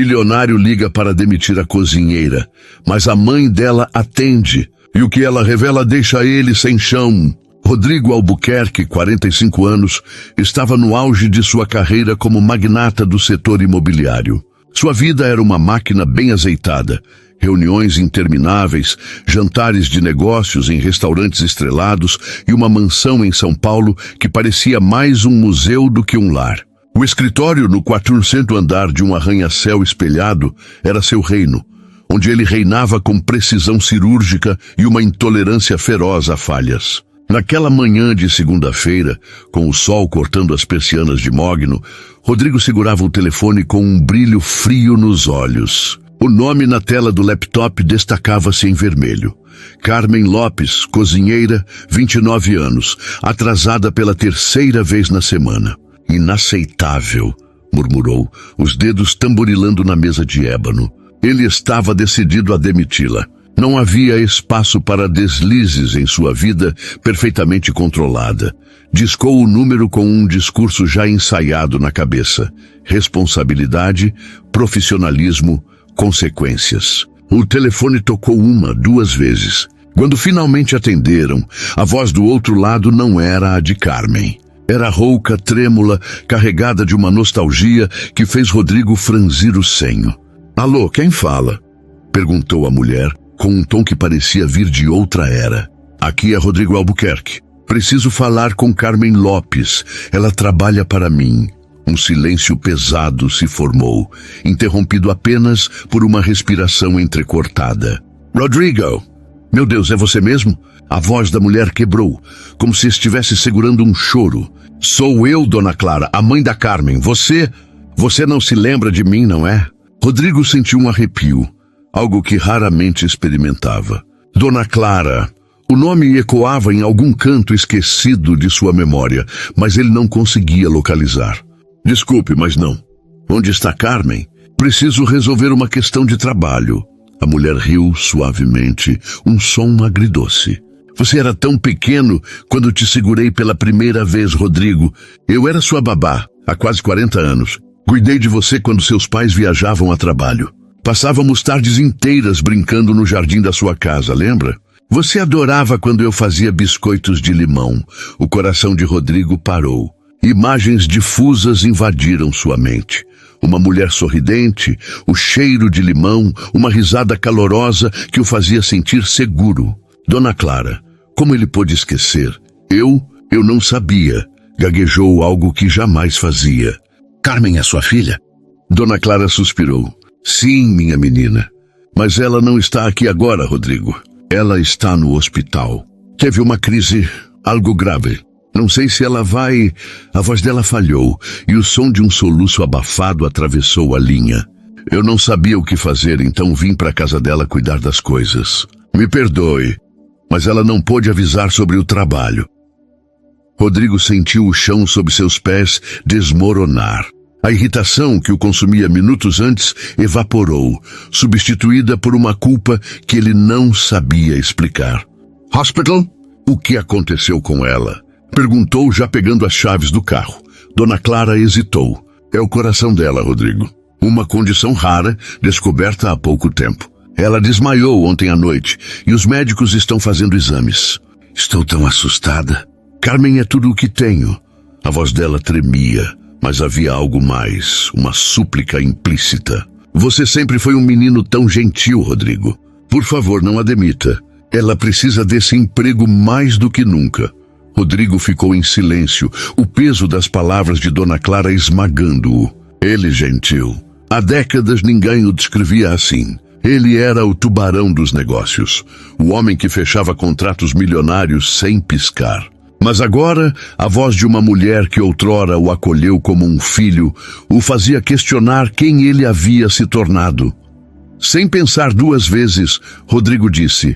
milionário liga para demitir a cozinheira, mas a mãe dela atende, e o que ela revela deixa ele sem chão. Rodrigo Albuquerque, 45 anos, estava no auge de sua carreira como magnata do setor imobiliário. Sua vida era uma máquina bem azeitada. Reuniões intermináveis, jantares de negócios em restaurantes estrelados e uma mansão em São Paulo que parecia mais um museu do que um lar. O escritório no 400º andar de um arranha-céu espelhado era seu reino, onde ele reinava com precisão cirúrgica e uma intolerância feroz a falhas. Naquela manhã de segunda-feira, com o sol cortando as persianas de mogno, Rodrigo segurava o telefone com um brilho frio nos olhos. O nome na tela do laptop destacava-se em vermelho. Carmen Lopes, cozinheira, 29 anos, atrasada pela 3ª vez na semana. Inaceitável, murmurou, os dedos tamborilando na mesa de ébano. Ele estava decidido a demiti-la. Não havia espaço para deslizes em sua vida perfeitamente controlada. Discou o número com um discurso já ensaiado na cabeça. Responsabilidade, profissionalismo, consequências. O telefone tocou 1, 2 vezes. Quando finalmente atenderam, a voz do outro lado não era a de Carmen. Era rouca, trêmula, carregada de uma nostalgia que fez Rodrigo franzir o senho. Alô, quem fala? Perguntou a mulher, com um tom que parecia vir de outra era. Aqui é Rodrigo Albuquerque. Preciso falar com Carmen Lopes. Ela trabalha para mim. Um silêncio pesado se formou, interrompido apenas por uma respiração entrecortada. Rodrigo! Meu Deus, é você mesmo? A voz da mulher quebrou, como se estivesse segurando um choro. Sou eu, Dona Clara, a mãe da Carmen. Você não se lembra de mim, não é? Rodrigo sentiu um arrepio, algo que raramente experimentava. Dona Clara. O nome ecoava em algum canto esquecido de sua memória, mas ele não conseguia localizar. Desculpe, mas não. Onde está Carmen? Preciso resolver uma questão de trabalho. A mulher riu suavemente, um som agridoce. Você era tão pequeno quando te segurei pela primeira vez, Rodrigo. Eu era sua babá, há quase 40 anos. Cuidei de você quando seus pais viajavam a trabalho. Passávamos tardes inteiras brincando no jardim da sua casa, lembra? Você adorava quando eu fazia biscoitos de limão. O coração de Rodrigo parou. Imagens difusas invadiram sua mente. Uma mulher sorridente, o cheiro de limão, uma risada calorosa que o fazia sentir seguro. Dona Clara, como ele pôde esquecer? Eu não sabia. Gaguejou algo que jamais fazia. Carmen é sua filha? Dona Clara suspirou. Sim, minha menina. Mas ela não está aqui agora, Rodrigo. Ela está no hospital. Teve uma crise algo grave. Não sei se ela vai... A voz dela falhou e o som de um soluço abafado atravessou a linha. Eu não sabia o que fazer, então vim para a casa dela cuidar das coisas. Me perdoe, mas ela não pôde avisar sobre o trabalho. Rodrigo sentiu o chão sob seus pés desmoronar. A irritação que o consumia minutos antes evaporou, substituída por uma culpa que ele não sabia explicar. Hospital? O que aconteceu com ela? Perguntou, já pegando as chaves do carro. Dona Clara hesitou. É o coração dela, Rodrigo. Uma condição rara, descoberta há pouco tempo. Ela desmaiou ontem à noite e os médicos estão fazendo exames. Estou tão assustada. Carmen é tudo o que tenho. A voz dela tremia, mas havia algo mais, uma súplica implícita. Você sempre foi um menino tão gentil, Rodrigo. Por favor, não a demita. Ela precisa desse emprego mais do que nunca. Rodrigo ficou em silêncio, o peso das palavras de Dona Clara esmagando-o. Ele gentil. Há décadas ninguém o descrevia assim. Ele era o tubarão dos negócios, o homem que fechava contratos milionários sem piscar. Mas agora, a voz de uma mulher que outrora o acolheu como um filho o fazia questionar quem ele havia se tornado. Sem pensar 2 vezes, Rodrigo disse: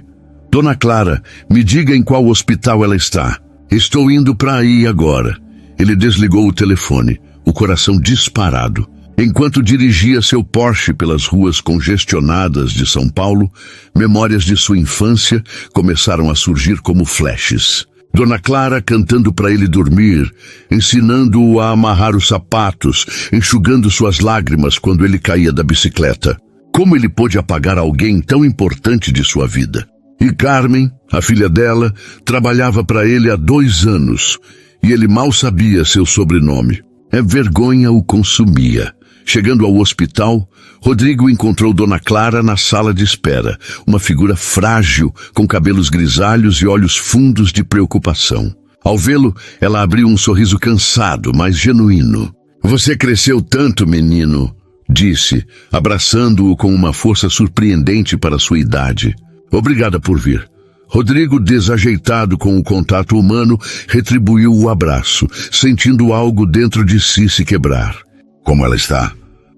Dona Clara, me diga em qual hospital ela está. Estou indo para aí agora. Ele desligou o telefone, o coração disparado. Enquanto dirigia seu Porsche pelas ruas congestionadas de São Paulo, memórias de sua infância começaram a surgir como flashes. Dona Clara cantando para ele dormir, ensinando-o a amarrar os sapatos, enxugando suas lágrimas quando ele caía da bicicleta. Como ele pôde apagar alguém tão importante de sua vida? E Carmen, a filha dela, trabalhava para ele há 2 anos, e ele mal sabia seu sobrenome. A vergonha o consumia. Chegando ao hospital, Rodrigo encontrou Dona Clara na sala de espera, uma figura frágil, com cabelos grisalhos e olhos fundos de preocupação. Ao vê-lo, ela abriu um sorriso cansado, mas genuíno. "Você cresceu tanto, menino", disse, abraçando-o com uma força surpreendente para sua idade. "Obrigada por vir." Rodrigo, desajeitado com o contato humano, retribuiu o abraço, sentindo algo dentro de si se quebrar. "Como ela está?"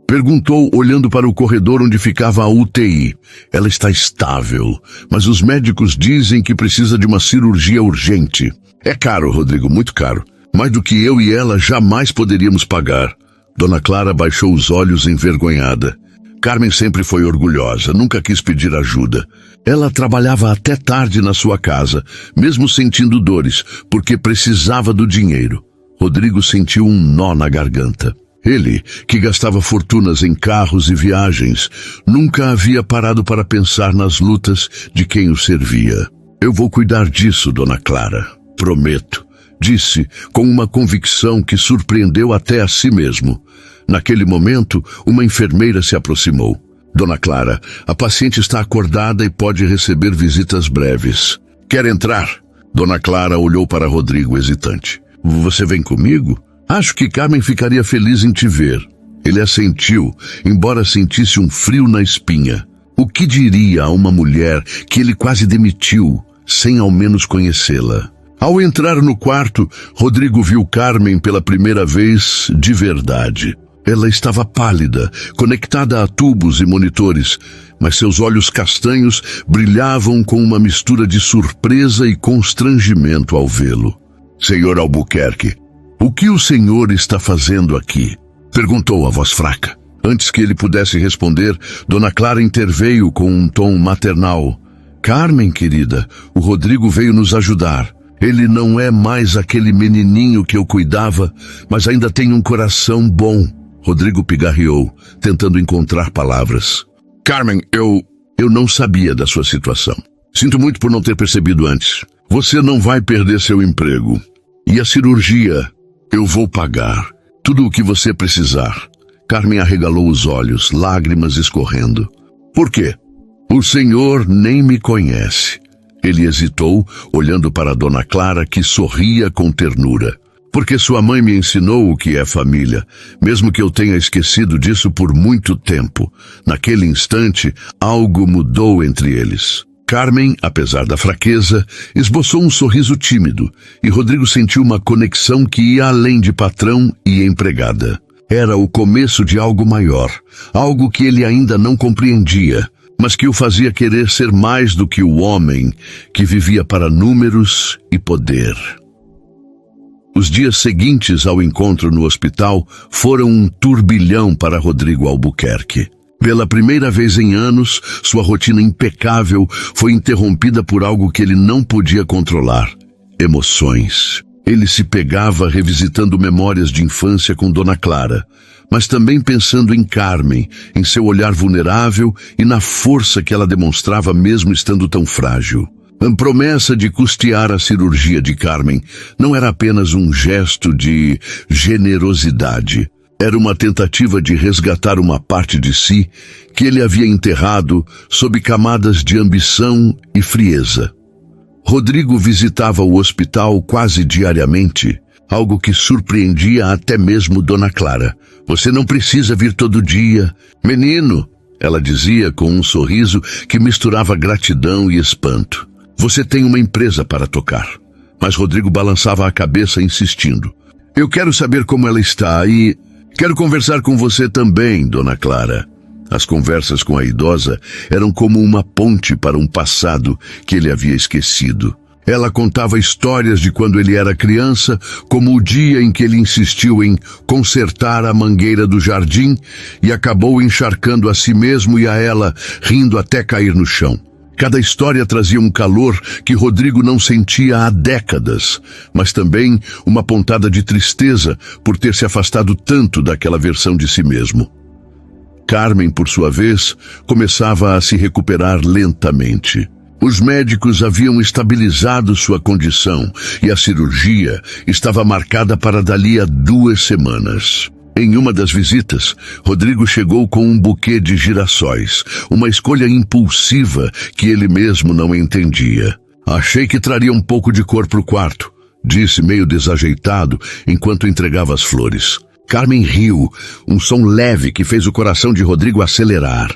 perguntou, olhando para o corredor onde ficava a UTI. "Ela está estável, mas os médicos dizem que precisa de uma cirurgia urgente." "É caro, Rodrigo, muito caro. Mais do que eu e ela jamais poderíamos pagar." Dona Clara baixou os olhos envergonhada. Carmen sempre foi orgulhosa, nunca quis pedir ajuda. Ela trabalhava até tarde na sua casa, mesmo sentindo dores, porque precisava do dinheiro. Rodrigo sentiu um nó na garganta. Ele, que gastava fortunas em carros e viagens, nunca havia parado para pensar nas lutas de quem o servia. "Eu vou cuidar disso, Dona Clara. Prometo", disse, com uma convicção que surpreendeu até a si mesmo. Naquele momento, uma enfermeira se aproximou. "Dona Clara, a paciente está acordada e pode receber visitas breves." "Quer entrar?" Dona Clara olhou para Rodrigo hesitante. "Você vem comigo? Acho que Carmen ficaria feliz em te ver." Ele assentiu, embora sentisse um frio na espinha. O que diria a uma mulher que ele quase demitiu, sem ao menos conhecê-la? Ao entrar no quarto, Rodrigo viu Carmen pela primeira vez de verdade. Ela estava pálida, conectada a tubos e monitores, mas seus olhos castanhos brilhavam com uma mistura de surpresa e constrangimento ao vê-lo. "Senhor Albuquerque, o que o senhor está fazendo aqui?" perguntou a voz fraca. Antes que ele pudesse responder, Dona Clara interveio com um tom maternal. "Carmen, querida, o Rodrigo veio nos ajudar. Ele não é mais aquele menininho que eu cuidava, mas ainda tem um coração bom." Rodrigo pigarreou, tentando encontrar palavras. "Carmen, eu não sabia da sua situação. Sinto muito por não ter percebido antes. Você não vai perder seu emprego. E a cirurgia, eu vou pagar. Tudo o que você precisar." Carmen arregalou os olhos, lágrimas escorrendo. "Por quê?" "O senhor nem me conhece." Ele hesitou, olhando para Dona Clara, que sorria com ternura. "Porque sua mãe me ensinou o que é família, mesmo que eu tenha esquecido disso por muito tempo." Naquele instante, algo mudou entre eles. Carmen, apesar da fraqueza, esboçou um sorriso tímido, e Rodrigo sentiu uma conexão que ia além de patrão e empregada. Era o começo de algo maior, algo que ele ainda não compreendia, mas que o fazia querer ser mais do que o homem que vivia para números e poder. Os dias seguintes ao encontro no hospital foram um turbilhão para Rodrigo Albuquerque. Pela primeira vez em anos, sua rotina impecável foi interrompida por algo que ele não podia controlar: emoções. Ele se pegava revisitando memórias de infância com Dona Clara, mas também pensando em Carmen, em seu olhar vulnerável e na força que ela demonstrava mesmo estando tão frágil. A promessa de custear a cirurgia de Carmen não era apenas um gesto de generosidade. Era uma tentativa de resgatar uma parte de si que ele havia enterrado sob camadas de ambição e frieza. Rodrigo visitava o hospital quase diariamente, algo que surpreendia até mesmo Dona Clara. "Você não precisa vir todo dia, menino", ela dizia com um sorriso que misturava gratidão e espanto. "Você tem uma empresa para tocar." Mas Rodrigo balançava a cabeça insistindo. "Eu quero saber como ela está e quero conversar com você também, Dona Clara." As conversas com a idosa eram como uma ponte para um passado que ele havia esquecido. Ela contava histórias de quando ele era criança, como o dia em que ele insistiu em consertar a mangueira do jardim e acabou encharcando a si mesmo e a ela, rindo até cair no chão. Cada história trazia um calor que Rodrigo não sentia há décadas, mas também uma pontada de tristeza por ter se afastado tanto daquela versão de si mesmo. Carmen, por sua vez, começava a se recuperar lentamente. Os médicos haviam estabilizado sua condição e a cirurgia estava marcada para dali a 2 semanas. Em uma das visitas, Rodrigo chegou com um buquê de girassóis, uma escolha impulsiva que ele mesmo não entendia. Achei que traria um pouco de cor para o quarto, disse meio desajeitado enquanto entregava as flores. Carmen riu, um som leve que fez o coração de Rodrigo acelerar.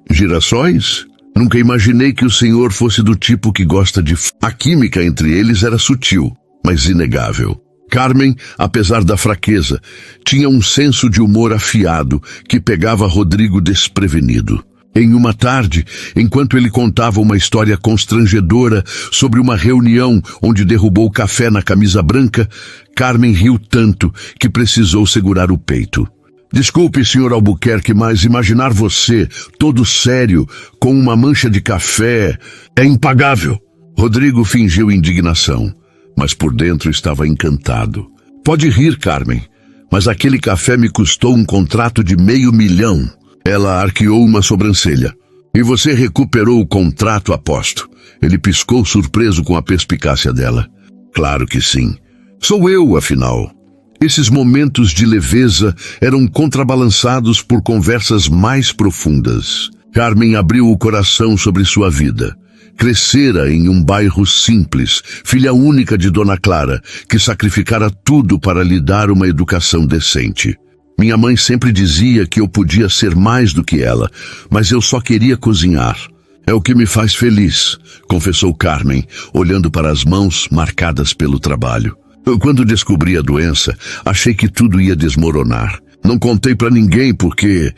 Girassóis? Nunca imaginei que o senhor fosse do tipo que gosta de... A química entre eles era sutil, mas inegável. Carmen, apesar da fraqueza, tinha um senso de humor afiado que pegava Rodrigo desprevenido. Em uma tarde, enquanto ele contava uma história constrangedora sobre uma reunião onde derrubou café na camisa branca, Carmen riu tanto que precisou segurar o peito. Desculpe, Sr. Albuquerque, mas imaginar você, todo sério, com uma mancha de café, é impagável. Rodrigo fingiu indignação, mas por dentro estava encantado. Pode rir, Carmen, mas aquele café me custou um contrato de $500 mil. Ela arqueou uma sobrancelha. E você recuperou o contrato, aposto. Ele piscou surpreso com a perspicácia dela. Claro que sim. Sou eu, afinal. Esses momentos de leveza eram contrabalançados por conversas mais profundas. Carmen abriu o coração sobre sua vida. Crescera em um bairro simples, filha única de Dona Clara, que sacrificara tudo para lhe dar uma educação decente. Minha mãe sempre dizia que eu podia ser mais do que ela, mas eu só queria cozinhar. É o que me faz feliz, confessou Carmen, olhando para as mãos marcadas pelo trabalho. Quando descobri a doença, achei que tudo ia desmoronar. Não contei para ninguém porque,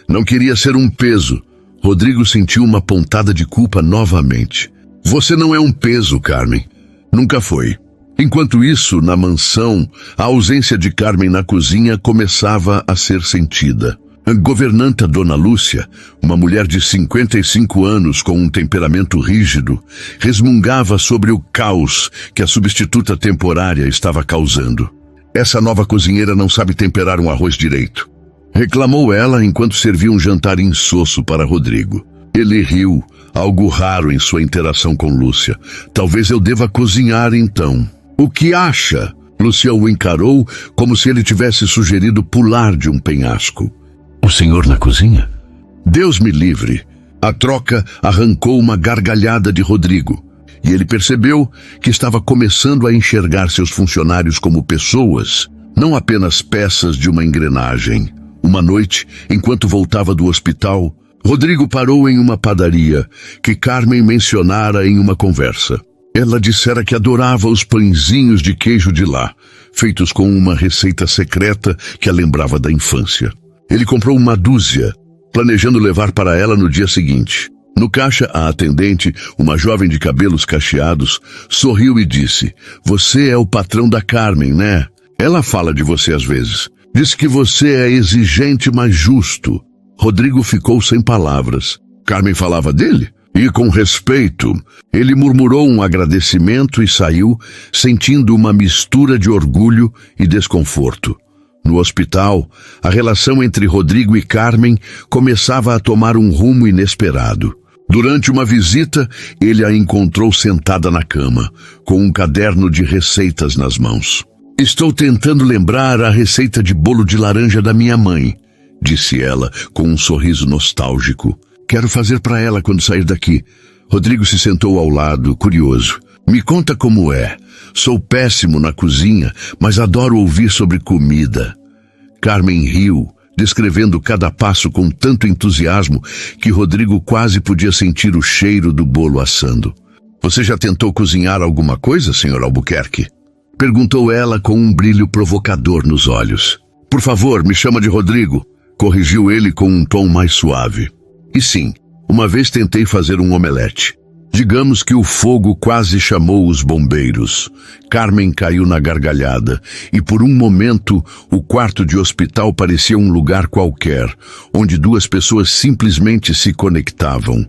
não queria ser um peso. Rodrigo sentiu uma pontada de culpa novamente. Você não é um peso, Carmen. Nunca foi. Enquanto isso, na mansão, a ausência de Carmen na cozinha começava a ser sentida. A governanta Dona Lúcia, uma mulher de 55 anos com um temperamento rígido, resmungava sobre o caos que a substituta temporária estava causando. Essa nova cozinheira não sabe temperar um arroz direito. Reclamou ela enquanto servia um jantar insosso para Rodrigo. Ele riu, algo raro em sua interação com Lúcia. Talvez eu deva cozinhar então. O que acha? Lúcia o encarou como se ele tivesse sugerido pular de um penhasco. O senhor na cozinha? Deus me livre. A troca arrancou uma gargalhada de Rodrigo. E ele percebeu que estava começando a enxergar seus funcionários como pessoas, não apenas peças de uma engrenagem. Uma noite, enquanto voltava do hospital, Rodrigo parou em uma padaria que Carmen mencionara em uma conversa. Ela dissera que adorava os pãezinhos de queijo de lá, feitos com uma receita secreta que a lembrava da infância. Ele comprou uma dúzia, planejando levar para ela no dia seguinte. No caixa, a atendente, uma jovem de cabelos cacheados, sorriu e disse: "Você é o patrão da Carmen, né? Ela fala de você às vezes. Diz que você é exigente, mas justo." Rodrigo ficou sem palavras. Carmen falava dele? E com respeito. Ele murmurou um agradecimento e saiu, sentindo uma mistura de orgulho e desconforto. No hospital, a relação entre Rodrigo e Carmen começava a tomar um rumo inesperado. Durante uma visita, ele a encontrou sentada na cama, com um caderno de receitas nas mãos. "Estou tentando lembrar a receita de bolo de laranja da minha mãe", disse ela, com um sorriso nostálgico. "Quero fazer para ela quando sair daqui." Rodrigo se sentou ao lado, curioso. "Me conta como é. Sou péssimo na cozinha, mas adoro ouvir sobre comida." Carmen riu, descrevendo cada passo com tanto entusiasmo que Rodrigo quase podia sentir o cheiro do bolo assando. "Você já tentou cozinhar alguma coisa, Sr. Albuquerque?" perguntou ela com um brilho provocador nos olhos. "Por favor, me chama de Rodrigo", corrigiu ele com um tom mais suave. "E sim, uma vez tentei fazer um omelete. Digamos que o fogo quase chamou os bombeiros." Carmen caiu na gargalhada e por um momento o quarto de hospital parecia um lugar qualquer, onde duas pessoas simplesmente se conectavam.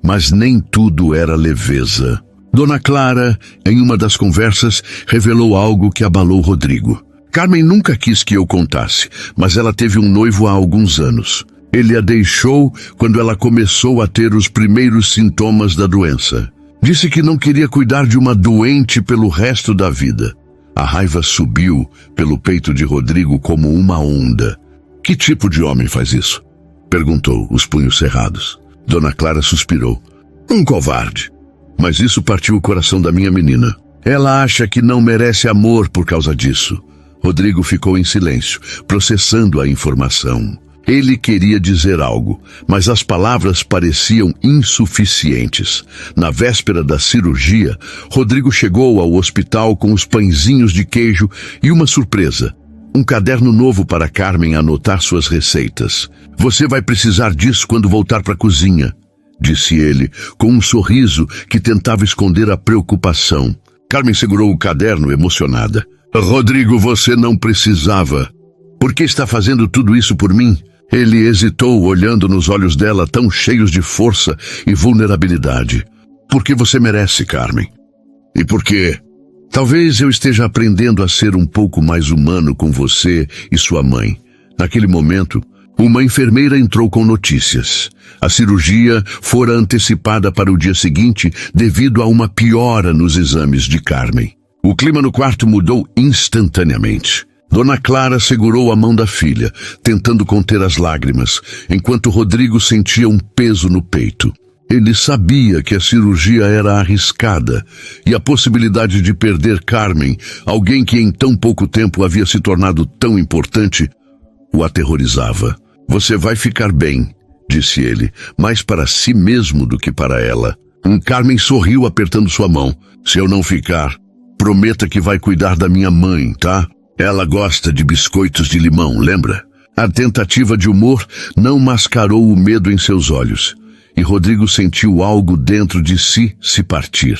Mas nem tudo era leveza. Dona Clara, em uma das conversas, revelou algo que abalou Rodrigo. Carmen nunca quis que eu contasse, mas ela teve um noivo há alguns anos. Ele a deixou quando ela começou a ter os primeiros sintomas da doença. Disse que não queria cuidar de uma doente pelo resto da vida. A raiva subiu pelo peito de Rodrigo como uma onda. Que tipo de homem faz isso? Perguntou, os punhos cerrados. Dona Clara suspirou. Um covarde. Mas isso partiu o coração da minha menina. Ela acha que não merece amor por causa disso. Rodrigo ficou em silêncio, processando a informação. Ele queria dizer algo, mas as palavras pareciam insuficientes. Na véspera da cirurgia, Rodrigo chegou ao hospital com os pãezinhos de queijo e uma surpresa. Um caderno novo para Carmen anotar suas receitas. Você vai precisar disso quando voltar para a cozinha, disse ele, com um sorriso que tentava esconder a preocupação. Carmen segurou o caderno emocionada. Rodrigo, você não precisava. Por que está fazendo tudo isso por mim? Ele hesitou, olhando nos olhos dela tão cheios de força e vulnerabilidade. Porque você merece, Carmen. E por quê? Talvez eu esteja aprendendo a ser um pouco mais humano com você e sua mãe. Naquele momento, uma enfermeira entrou com notícias. A cirurgia fora antecipada para o dia seguinte devido a uma piora nos exames de Carmen. O clima no quarto mudou instantaneamente. Dona Clara segurou a mão da filha, tentando conter as lágrimas, enquanto Rodrigo sentia um peso no peito. Ele sabia que a cirurgia era arriscada e a possibilidade de perder Carmen, alguém que em tão pouco tempo havia se tornado tão importante, o aterrorizava. Você vai ficar bem, disse ele, mais para si mesmo do que para ela. Carmen sorriu apertando sua mão. Se eu não ficar, prometa que vai cuidar da minha mãe, tá? Ela gosta de biscoitos de limão, lembra? A tentativa de humor não mascarou o medo em seus olhos, e Rodrigo sentiu algo dentro de si se partir.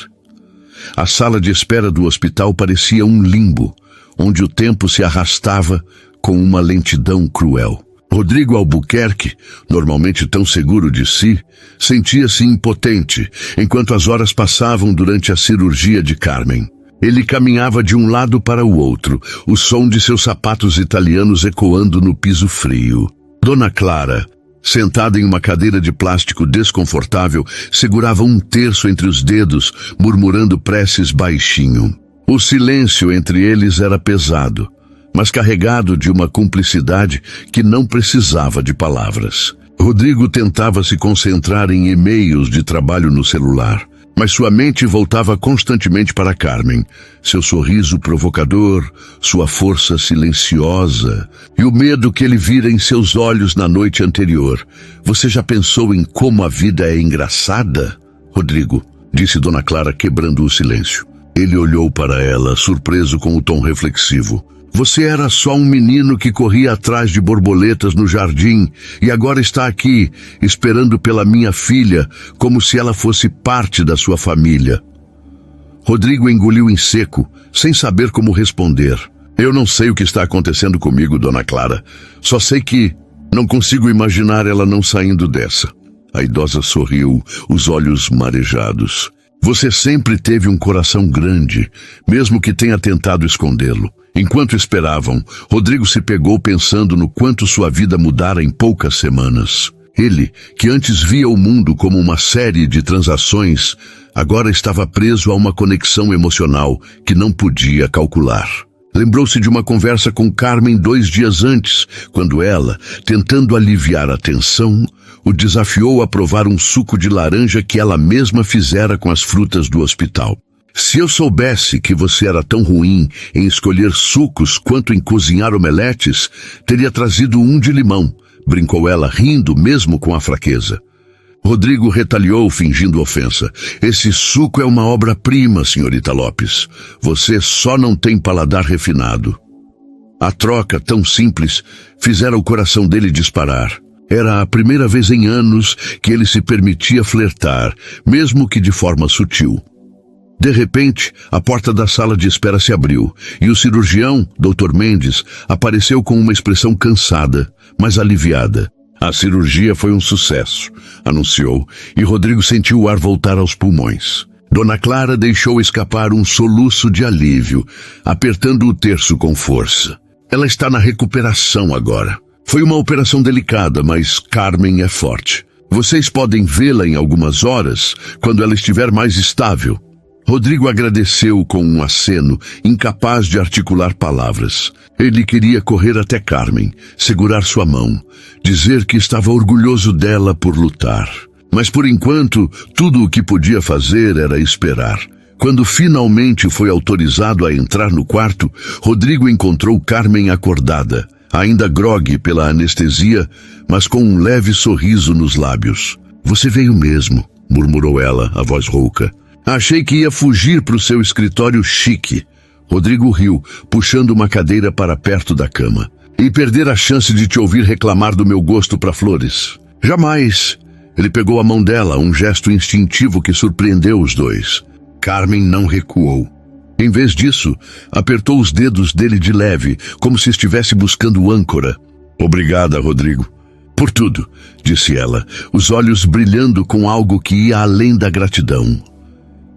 A sala de espera do hospital parecia um limbo, onde o tempo se arrastava com uma lentidão cruel. Rodrigo Albuquerque, normalmente tão seguro de si, sentia-se impotente enquanto as horas passavam durante a cirurgia de Carmen. Ele caminhava de um lado para o outro, o som de seus sapatos italianos ecoando no piso frio. Dona Clara, sentada em uma cadeira de plástico desconfortável, segurava um terço entre os dedos, murmurando preces baixinho. O silêncio entre eles era pesado, mas carregado de uma cumplicidade que não precisava de palavras. Rodrigo tentava se concentrar em e-mails de trabalho no celular, mas sua mente voltava constantemente para Carmen, seu sorriso provocador, sua força silenciosa e o medo que ele vira em seus olhos na noite anterior. Você já pensou em como a vida é engraçada? Rodrigo, disse Dona Clara, quebrando o silêncio. Ele olhou para ela, surpreso com o tom reflexivo. Você era só um menino que corria atrás de borboletas no jardim e agora está aqui, esperando pela minha filha, como se ela fosse parte da sua família. Rodrigo engoliu em seco, sem saber como responder. Eu não sei o que está acontecendo comigo, Dona Clara. Só sei que não consigo imaginar ela não saindo dessa. A idosa sorriu, os olhos marejados. Você sempre teve um coração grande, mesmo que tenha tentado escondê-lo. Enquanto esperavam, Rodrigo se pegou pensando no quanto sua vida mudara em poucas semanas. Ele, que antes via o mundo como uma série de transações, agora estava preso a uma conexão emocional que não podia calcular. Lembrou-se de uma conversa com Carmen 2 dias antes, quando ela, tentando aliviar a tensão, o desafiou a provar um suco de laranja que ela mesma fizera com as frutas do hospital. Se eu soubesse que você era tão ruim em escolher sucos quanto em cozinhar omeletes, teria trazido um de limão, brincou ela, rindo mesmo com a fraqueza. Rodrigo retaliou, fingindo ofensa. Esse suco é uma obra-prima, senhorita Lopes. Você só não tem paladar refinado. A troca, tão simples, fizera o coração dele disparar. Era a primeira vez em anos que ele se permitia flertar, mesmo que de forma sutil. De repente, a porta da sala de espera se abriu, e o cirurgião, Dr. Mendes, apareceu com uma expressão cansada, mas aliviada. A cirurgia foi um sucesso, anunciou, e Rodrigo sentiu o ar voltar aos pulmões. Dona Clara deixou escapar um soluço de alívio, apertando o terço com força. Ela está na recuperação agora. Foi uma operação delicada, mas Carmen é forte. Vocês podem vê-la em algumas horas, quando ela estiver mais estável. Rodrigo agradeceu com um aceno, incapaz de articular palavras. Ele queria correr até Carmen, segurar sua mão, dizer que estava orgulhoso dela por lutar. Mas por enquanto, tudo o que podia fazer era esperar. Quando finalmente foi autorizado a entrar no quarto, Rodrigo encontrou Carmen acordada, ainda grogue pela anestesia, mas com um leve sorriso nos lábios. "Você veio mesmo", murmurou ela, a voz rouca. "Achei que ia fugir para o seu escritório chique." Rodrigo riu, puxando uma cadeira para perto da cama. "E perder a chance de te ouvir reclamar do meu gosto para flores." "Jamais." Ele pegou a mão dela, um gesto instintivo que surpreendeu os dois. Carmen não recuou. Em vez disso, apertou os dedos dele de leve, como se estivesse buscando âncora. "Obrigada, Rodrigo." "Por tudo", disse ela, os olhos brilhando com algo que ia além da gratidão.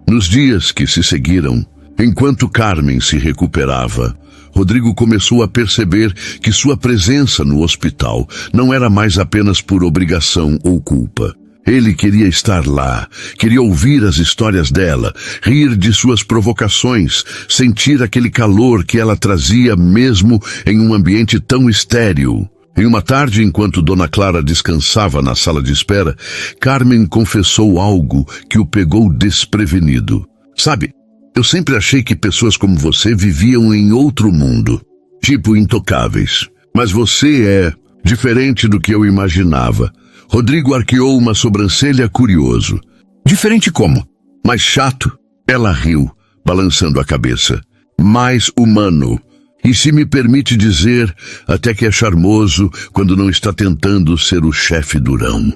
Nos dias que se seguiram, enquanto Carmen se recuperava, Rodrigo começou a perceber que sua presença no hospital não era mais apenas por obrigação ou culpa. Ele queria estar lá, queria ouvir as histórias dela, rir de suas provocações, sentir aquele calor que ela trazia mesmo em um ambiente tão estéril. Em uma tarde, enquanto Dona Clara descansava na sala de espera, Carmen confessou algo que o pegou desprevenido. "Sabe, eu sempre achei que pessoas como você viviam em outro mundo, tipo intocáveis. Mas você é diferente do que eu imaginava." Rodrigo arqueou uma sobrancelha curioso. "Diferente como? Mais chato?" Ela riu, balançando a cabeça. "Mais humano. E se me permite dizer, até que é charmoso quando não está tentando ser o chefe durão."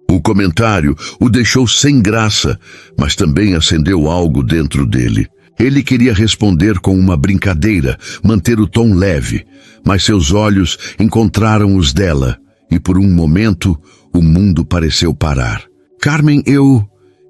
O comentário o deixou sem graça, mas também acendeu algo dentro dele. Ele queria responder com uma brincadeira, manter o tom leve, mas seus olhos encontraram os dela, e por um momento o mundo pareceu parar. "Carmen,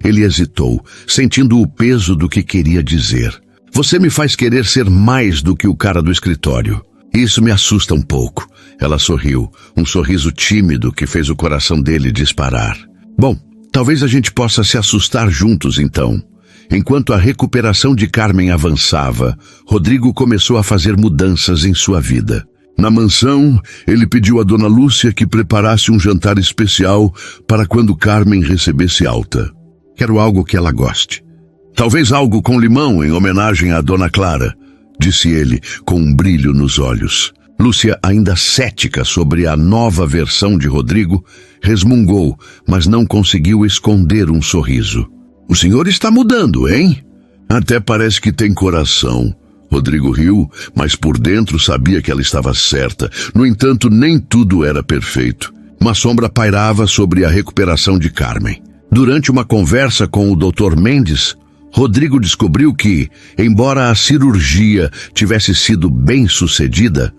Ele hesitou, sentindo o peso do que queria dizer. "Você me faz querer ser mais do que o cara do escritório. Isso me assusta um pouco." Ela sorriu, um sorriso tímido que fez o coração dele disparar. "Bom, talvez a gente possa se assustar juntos então." Enquanto a recuperação de Carmen avançava, Rodrigo começou a fazer mudanças em sua vida. Na mansão, ele pediu a Dona Lúcia que preparasse um jantar especial para quando Carmen recebesse alta. "Quero algo que ela goste. Talvez algo com limão em homenagem à Dona Clara", disse ele, com um brilho nos olhos. Lúcia, ainda cética sobre a nova versão de Rodrigo, resmungou, mas não conseguiu esconder um sorriso. "O senhor está mudando, hein?" "Até parece que tem coração." Rodrigo riu, mas por dentro sabia que ela estava certa. No entanto, nem tudo era perfeito. Uma sombra pairava sobre a recuperação de Carmen. Durante uma conversa com o Dr. Mendes, Rodrigo descobriu que, embora a cirurgia tivesse sido bem sucedida,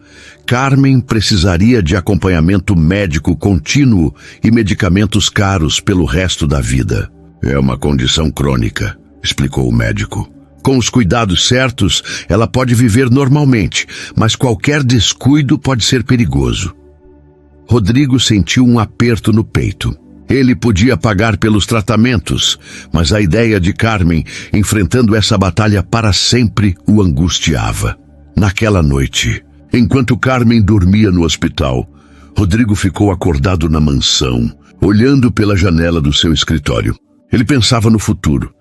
Carmen precisaria de acompanhamento médico contínuo e medicamentos caros pelo resto da vida. "É uma condição crônica", explicou o médico. "Com os cuidados certos, ela pode viver normalmente, mas qualquer descuido pode ser perigoso." Rodrigo sentiu um aperto no peito. Ele podia pagar pelos tratamentos, mas a ideia de Carmen enfrentando essa batalha para sempre o angustiava. Naquela noite, enquanto Carmen dormia no hospital, Rodrigo ficou acordado na mansão, olhando pela janela do seu escritório. Ele pensava no futuro,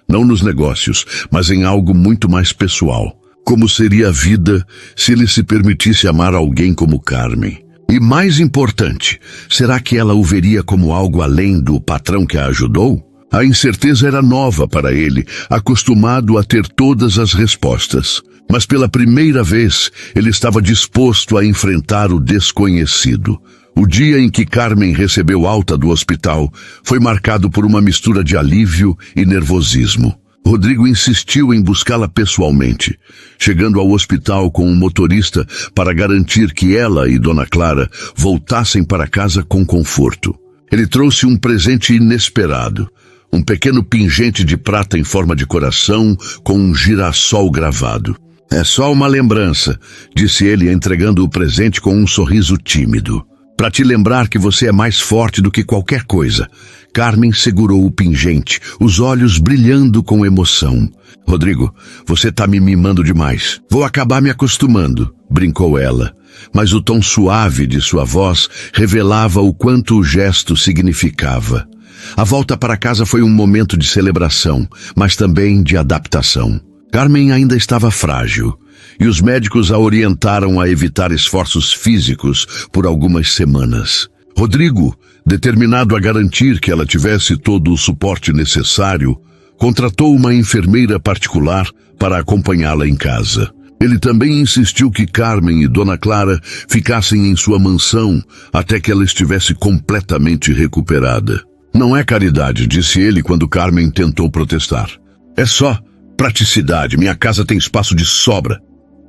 não nos negócios, mas em algo muito mais pessoal. Como seria a vida se ele se permitisse amar alguém como Carmen? E mais importante, será que ela o veria como algo além do patrão que a ajudou? A incerteza era nova para ele, acostumado a ter todas as respostas. Mas pela primeira vez, ele estava disposto a enfrentar o desconhecido. O dia em que Carmen recebeu alta do hospital foi marcado por uma mistura de alívio e nervosismo. Rodrigo insistiu em buscá-la pessoalmente, chegando ao hospital com um motorista para garantir que ela e Dona Clara voltassem para casa com conforto. Ele trouxe um presente inesperado, um pequeno pingente de prata em forma de coração com um girassol gravado. É só uma lembrança, disse ele entregando o presente com um sorriso tímido. Para te lembrar que você é mais forte do que qualquer coisa. Carmen segurou o pingente, os olhos brilhando com emoção. Rodrigo, você tá me mimando demais. Vou acabar me acostumando, brincou ela. Mas o tom suave de sua voz revelava o quanto o gesto significava. A volta para casa foi um momento de celebração, mas também de adaptação. Carmen ainda estava frágil, e os médicos a orientaram a evitar esforços físicos por algumas semanas. Rodrigo, determinado a garantir que ela tivesse todo o suporte necessário, contratou uma enfermeira particular para acompanhá-la em casa. Ele também insistiu que Carmen e Dona Clara ficassem em sua mansão até que ela estivesse completamente recuperada. Não é caridade, disse ele quando Carmen tentou protestar. É só praticidade, minha casa tem espaço de sobra.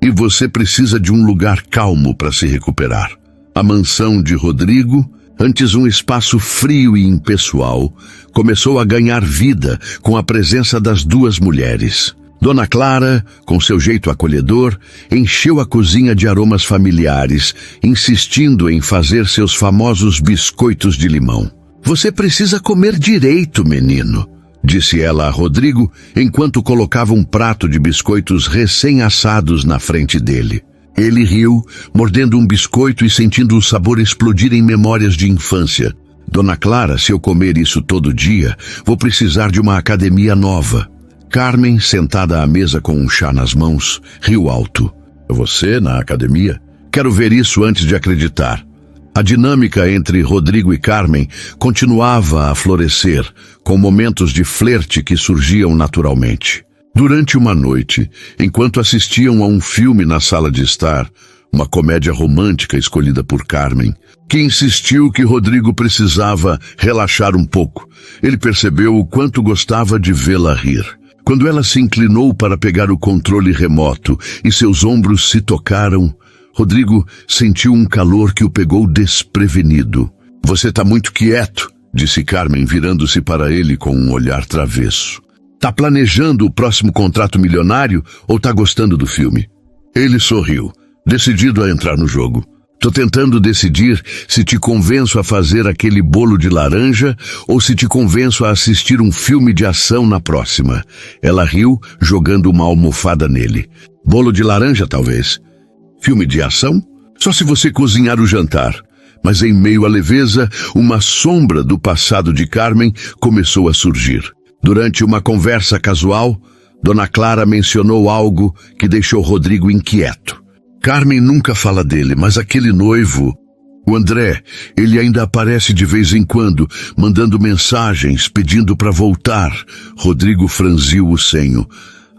E você precisa de um lugar calmo para se recuperar. A mansão de Rodrigo, antes um espaço frio e impessoal, começou a ganhar vida com a presença das duas mulheres. Dona Clara, com seu jeito acolhedor, encheu a cozinha de aromas familiares, insistindo em fazer seus famosos biscoitos de limão. Você precisa comer direito, menino, disse ela a Rodrigo, enquanto colocava um prato de biscoitos recém-assados na frente dele. Ele riu, mordendo um biscoito e sentindo o sabor explodir em memórias de infância. Dona Clara, se eu comer isso todo dia, vou precisar de uma academia nova. Carmen, sentada à mesa com um chá nas mãos, riu alto. Você na academia? Quero ver isso antes de acreditar. A dinâmica entre Rodrigo e Carmen continuava a florescer, com momentos de flerte que surgiam naturalmente. Durante uma noite, enquanto assistiam a um filme na sala de estar, uma comédia romântica escolhida por Carmen, que insistiu que Rodrigo precisava relaxar um pouco, ele percebeu o quanto gostava de vê-la rir. Quando ela se inclinou para pegar o controle remoto e seus ombros se tocaram, Rodrigo sentiu um calor que o pegou desprevenido. Você tá muito quieto, disse Carmen, virando-se para ele com um olhar travesso. Tá planejando o próximo contrato milionário ou tá gostando do filme? Ele sorriu, decidido a entrar no jogo. Tô tentando decidir se te convenço a fazer aquele bolo de laranja ou se te convenço a assistir um filme de ação na próxima. Ela riu, jogando uma almofada nele. Bolo de laranja, talvez. Filme de ação? Só se você cozinhar o jantar. Mas em meio à leveza, uma sombra do passado de Carmen começou a surgir. Durante uma conversa casual, Dona Clara mencionou algo que deixou Rodrigo inquieto. Carmen nunca fala dele, mas aquele noivo, o André, ele ainda aparece de vez em quando, mandando mensagens, pedindo para voltar. Rodrigo franziu o senho.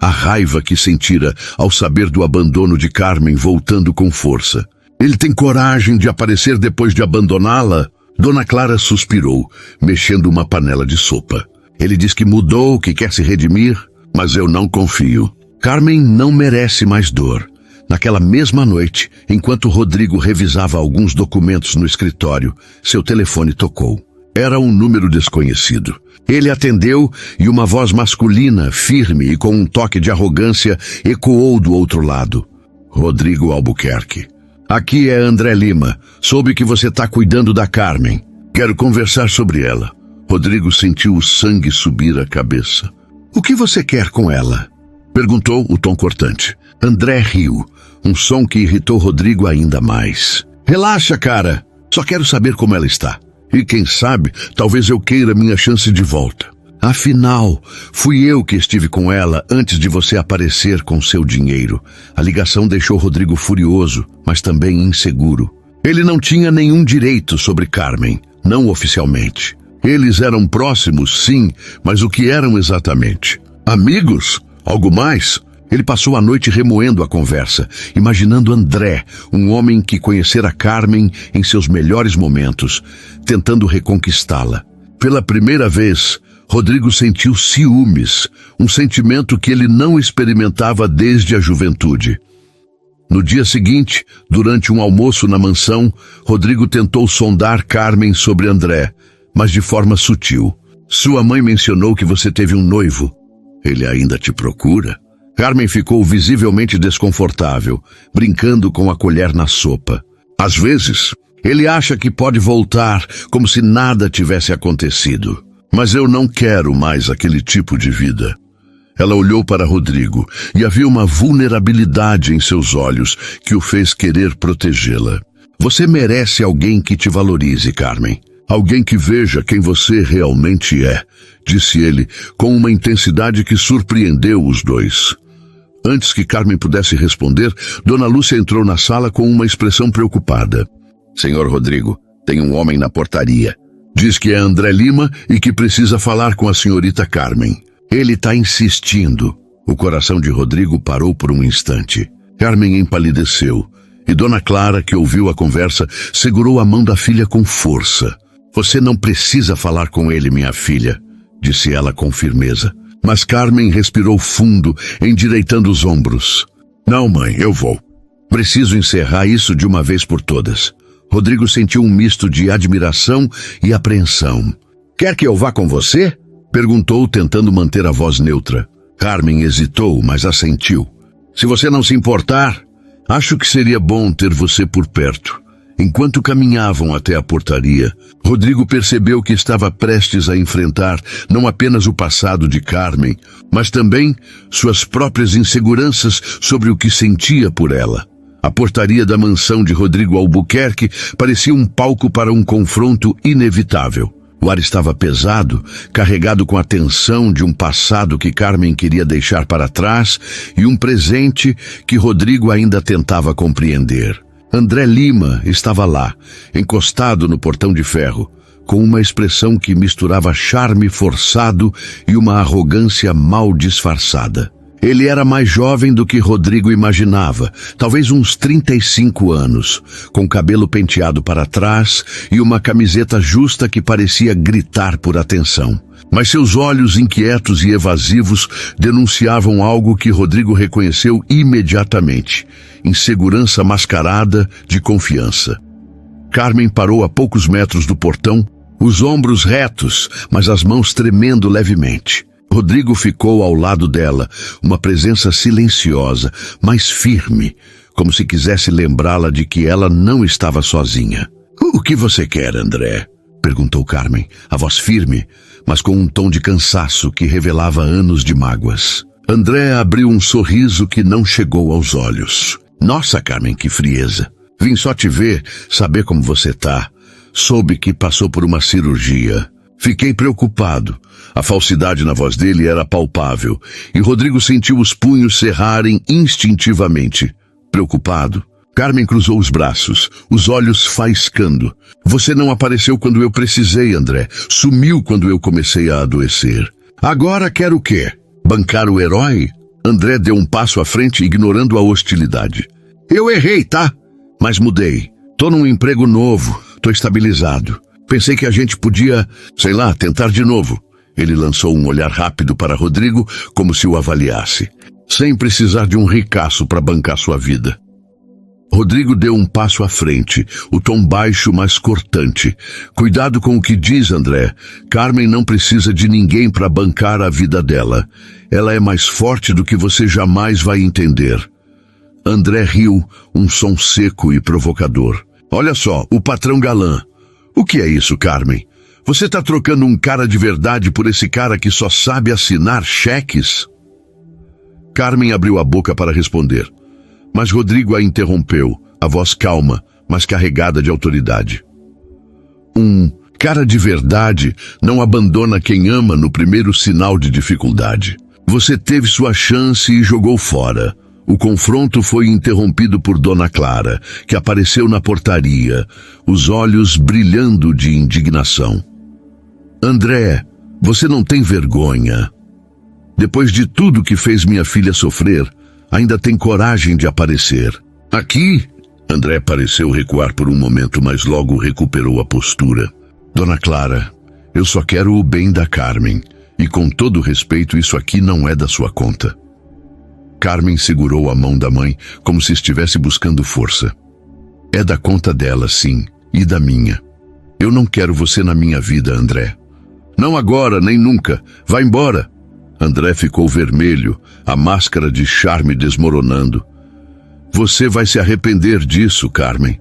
A raiva que sentira ao saber do abandono de Carmen voltando com força. Ele tem coragem de aparecer depois de abandoná-la? Dona Clara suspirou, mexendo uma panela de sopa. Ele diz que mudou, que quer se redimir, mas eu não confio. Carmen não merece mais dor. Naquela mesma noite, enquanto Rodrigo revisava alguns documentos no escritório, seu telefone tocou. Era um número desconhecido. Ele atendeu e uma voz masculina, firme e com um toque de arrogância, ecoou do outro lado. Rodrigo Albuquerque. Aqui é André Lima. Soube que você está cuidando da Carmen. Quero conversar sobre ela. Rodrigo sentiu o sangue subir a cabeça. O que você quer com ela? Perguntou o tom cortante. André riu, um som que irritou Rodrigo ainda mais. Relaxa, cara. Só quero saber como ela está. E quem sabe, talvez eu queira minha chance de volta. Afinal, fui eu que estive com ela antes de você aparecer com seu dinheiro. A ligação deixou Rodrigo furioso, mas também inseguro. Ele não tinha nenhum direito sobre Carmen, não oficialmente. Eles eram próximos, sim, mas o que eram exatamente? Amigos? Algo mais? Ele passou a noite remoendo a conversa, imaginando André, um homem que conhecera Carmen em seus melhores momentos, tentando reconquistá-la. Pela primeira vez, Rodrigo sentiu ciúmes, um sentimento que ele não experimentava desde a juventude. No dia seguinte, durante um almoço na mansão, Rodrigo tentou sondar Carmen sobre André, mas de forma sutil. Sua mãe mencionou que você teve um noivo. Ele ainda te procura? Carmen ficou visivelmente desconfortável, brincando com a colher na sopa. Às vezes, ele acha que pode voltar como se nada tivesse acontecido. Mas eu não quero mais aquele tipo de vida. Ela olhou para Rodrigo e havia uma vulnerabilidade em seus olhos que o fez querer protegê-la. Você merece alguém que te valorize, Carmen. Alguém que veja quem você realmente é, disse ele, com uma intensidade que surpreendeu os dois. Antes que Carmen pudesse responder, Dona Lúcia entrou na sala com uma expressão preocupada. Senhor Rodrigo, tem um homem na portaria. Diz que é André Lima e que precisa falar com a senhorita Carmen. Ele está insistindo. O coração de Rodrigo parou por um instante. Carmen empalideceu e Dona Clara, que ouviu a conversa, segurou a mão da filha com força. Você não precisa falar com ele, minha filha, disse ela com firmeza. Mas Carmen respirou fundo, endireitando os ombros. Não, mãe, eu vou. Preciso encerrar isso de uma vez por todas. Rodrigo sentiu um misto de admiração e apreensão. Quer que eu vá com você? Perguntou, tentando manter a voz neutra. Carmen hesitou, mas assentiu. Se você não se importar, acho que seria bom ter você por perto. Enquanto caminhavam até a portaria, Rodrigo percebeu que estava prestes a enfrentar não apenas o passado de Carmen, mas também suas próprias inseguranças sobre o que sentia por ela. A portaria da mansão de Rodrigo Albuquerque parecia um palco para um confronto inevitável. O ar estava pesado, carregado com a tensão de um passado que Carmen queria deixar para trás e um presente que Rodrigo ainda tentava compreender. André Lima estava lá, encostado no portão de ferro, com uma expressão que misturava charme forçado e uma arrogância mal disfarçada. Ele era mais jovem do que Rodrigo imaginava, talvez uns 35 anos, com cabelo penteado para trás e uma camiseta justa que parecia gritar por atenção. Mas seus olhos inquietos e evasivos denunciavam algo que Rodrigo reconheceu imediatamente: insegurança mascarada de confiança. Carmen parou a poucos metros do portão, os ombros retos, mas as mãos tremendo levemente. Rodrigo ficou ao lado dela, uma presença silenciosa, mas firme, como se quisesse lembrá-la de que ela não estava sozinha. O que você quer, André? Perguntou Carmen, a voz firme, mas com um tom de cansaço que revelava anos de mágoas. André abriu um sorriso que não chegou aos olhos. Nossa, Carmen, que frieza. Vim só te ver, saber como você tá. Soube que passou por uma cirurgia. Fiquei preocupado. A falsidade na voz dele era palpável, e Rodrigo sentiu os punhos cerrarem instintivamente. Preocupado, Carmen cruzou os braços, os olhos faiscando. Você não apareceu quando eu precisei, André. Sumiu quando eu comecei a adoecer. Agora quer o quê? Bancar o herói? André deu um passo à frente, ignorando a hostilidade. Eu errei, tá? Mas mudei. Tô num emprego novo, tô estabilizado. Pensei que a gente podia, sei lá, tentar de novo. Ele lançou um olhar rápido para Rodrigo, como se o avaliasse. Sem precisar de um ricaço para bancar sua vida. Rodrigo deu um passo à frente, o tom baixo, mas cortante. Cuidado com o que diz, André. Carmen não precisa de ninguém para bancar a vida dela. Ela é mais forte do que você jamais vai entender. André riu, um som seco e provocador. Olha só, o patrão galã. O que é isso, Carmen? Você está trocando um cara de verdade por esse cara que só sabe assinar cheques? Carmen abriu a boca para responder, mas Rodrigo a interrompeu, a voz calma, mas carregada de autoridade. Um cara de verdade não abandona quem ama no primeiro sinal de dificuldade. Você teve sua chance e jogou fora. O confronto foi interrompido por Dona Clara, que apareceu na portaria, os olhos brilhando de indignação. André, você não tem vergonha. Depois de tudo que fez minha filha sofrer, ainda tem coragem de aparecer. Aqui? André pareceu recuar por um momento, mas logo recuperou a postura. Dona Clara, eu só quero o bem da Carmen. E com todo respeito, isso aqui não é da sua conta. Carmen segurou a mão da mãe como se estivesse buscando força. É da conta dela, sim, e da minha. Eu não quero você na minha vida, André. Não agora, nem nunca. Vá embora. André ficou vermelho, a máscara de charme desmoronando. Você vai se arrepender disso, Carmen.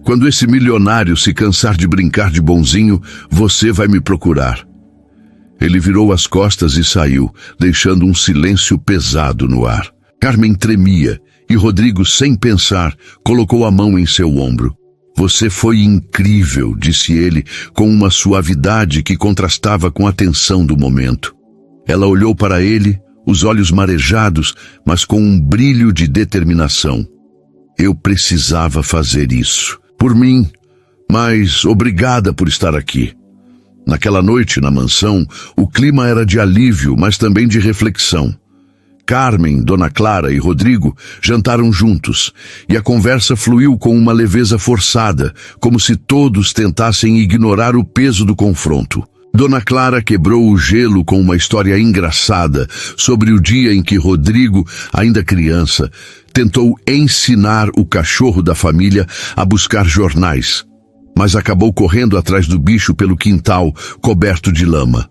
Quando esse milionário se cansar de brincar de bonzinho, você vai me procurar. Ele virou as costas e saiu, deixando um silêncio pesado no ar. Carmen tremia e Rodrigo, sem pensar, colocou a mão em seu ombro. Você foi incrível, disse ele, com uma suavidade que contrastava com a tensão do momento. Ela olhou para ele, os olhos marejados, mas com um brilho de determinação. Eu precisava fazer isso. Por mim, mas obrigada por estar aqui. Naquela noite, na mansão, o clima era de alívio, mas também de reflexão. Carmen, Dona Clara e Rodrigo jantaram juntos, e a conversa fluiu com uma leveza forçada, como se todos tentassem ignorar o peso do confronto. Dona Clara quebrou o gelo com uma história engraçada sobre o dia em que Rodrigo, ainda criança, tentou ensinar o cachorro da família a buscar jornais, mas acabou correndo atrás do bicho pelo quintal, coberto de lama.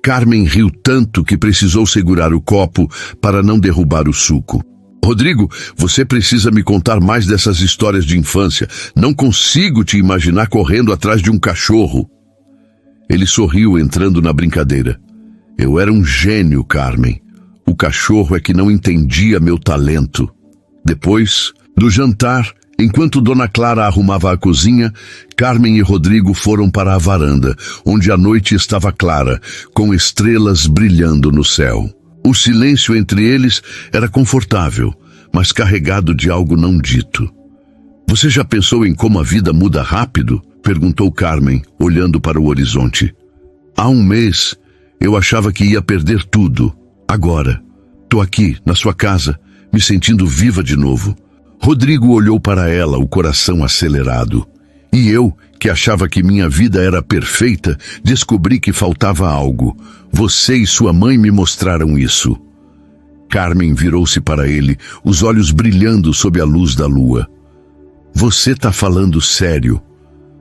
Carmen riu tanto que precisou segurar o copo para não derrubar o suco. Rodrigo, você precisa me contar mais dessas histórias de infância. Não consigo te imaginar correndo atrás de um cachorro. Ele sorriu, entrando na brincadeira. Eu era um gênio, Carmen. O cachorro é que não entendia meu talento. Depois do jantar, enquanto Dona Clara arrumava a cozinha, Carmen e Rodrigo foram para a varanda, onde a noite estava clara, com estrelas brilhando no céu. O silêncio entre eles era confortável, mas carregado de algo não dito. Você já pensou em como a vida muda rápido? Perguntou Carmen, olhando para o horizonte. Há um mês, eu achava que ia perder tudo. Agora, tô aqui, na sua casa, me sentindo viva de novo. Rodrigo olhou para ela, o coração acelerado. E eu, que achava que minha vida era perfeita, descobri que faltava algo. Você e sua mãe me mostraram isso. Carmen virou-se para ele, os olhos brilhando sob a luz da lua. Você tá falando sério?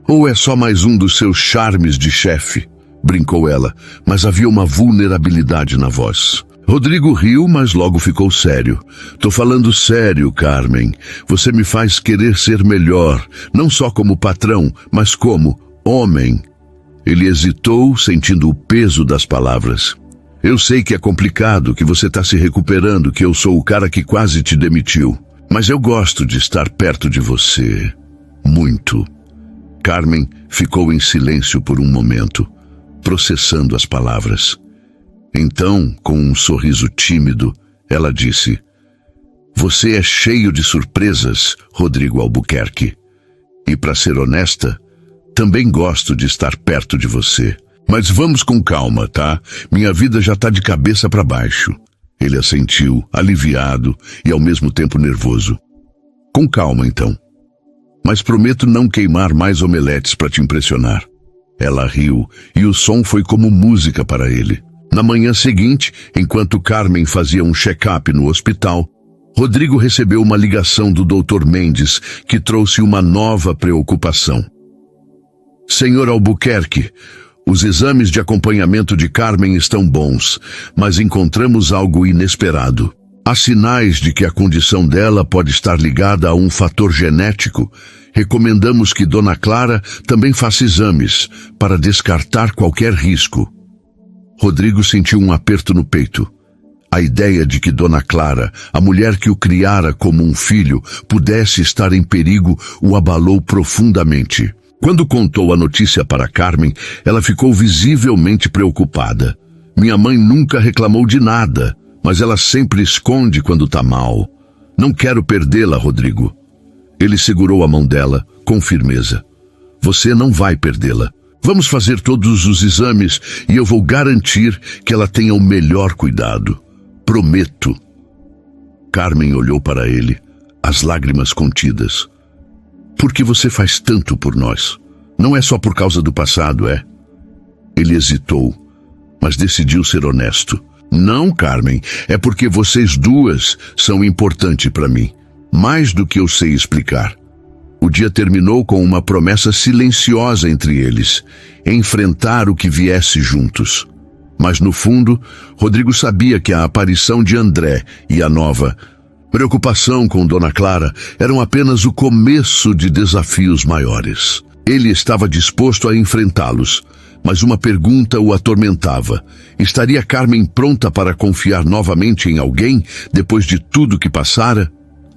Ou é só mais um dos seus charmes de chefe? Brincou ela, mas havia uma vulnerabilidade na voz. Rodrigo riu, mas logo ficou sério. Tô falando sério, Carmen. Você me faz querer ser melhor, não só como patrão, mas como homem. Ele hesitou, sentindo o peso das palavras. Eu sei que é complicado, que você tá se recuperando, que eu sou o cara que quase te demitiu. Mas eu gosto de estar perto de você. Muito. Carmen ficou em silêncio por um momento, processando as palavras. Então, com um sorriso tímido, ela disse: Você é cheio de surpresas, Rodrigo Albuquerque. E, para ser honesta, também gosto de estar perto de você. Mas vamos com calma, tá? Minha vida já tá de cabeça para baixo. Ele assentiu, aliviado e ao mesmo tempo nervoso. Com calma, então. Mas prometo não queimar mais omeletes para te impressionar. Ela riu e o som foi como música para ele. Na manhã seguinte, enquanto Carmen fazia um check-up no hospital, Rodrigo recebeu uma ligação do Dr. Mendes, que trouxe uma nova preocupação. Senhor Albuquerque, os exames de acompanhamento de Carmen estão bons, mas encontramos algo inesperado. Há sinais de que a condição dela pode estar ligada a um fator genético. Recomendamos que Dona Clara também faça exames para descartar qualquer risco. Rodrigo sentiu um aperto no peito. A ideia de que Dona Clara, a mulher que o criara como um filho, pudesse estar em perigo o abalou profundamente. Quando contou a notícia para Carmen, ela ficou visivelmente preocupada. Minha mãe nunca reclamou de nada, mas ela sempre esconde quando tá mal. Não quero perdê-la, Rodrigo. Ele segurou a mão dela com firmeza. Você não vai perdê-la. Vamos fazer todos os exames e eu vou garantir que ela tenha o melhor cuidado. Prometo. Carmen olhou para ele, as lágrimas contidas. Por que você faz tanto por nós? Não é só por causa do passado, é? Ele hesitou. mas decidiu ser honesto. Não, Carmen, é porque vocês duas são importantes para mim, mais do que eu sei explicar. O dia terminou com uma promessa silenciosa entre eles, enfrentar o que viesse juntos. Mas no fundo, Rodrigo sabia que a aparição de André e a nova preocupação com Dona Clara eram apenas o começo de desafios maiores. Ele estava disposto a enfrentá-los, mas uma pergunta o atormentava. Estaria Carmen pronta para confiar novamente em alguém depois de tudo que passara?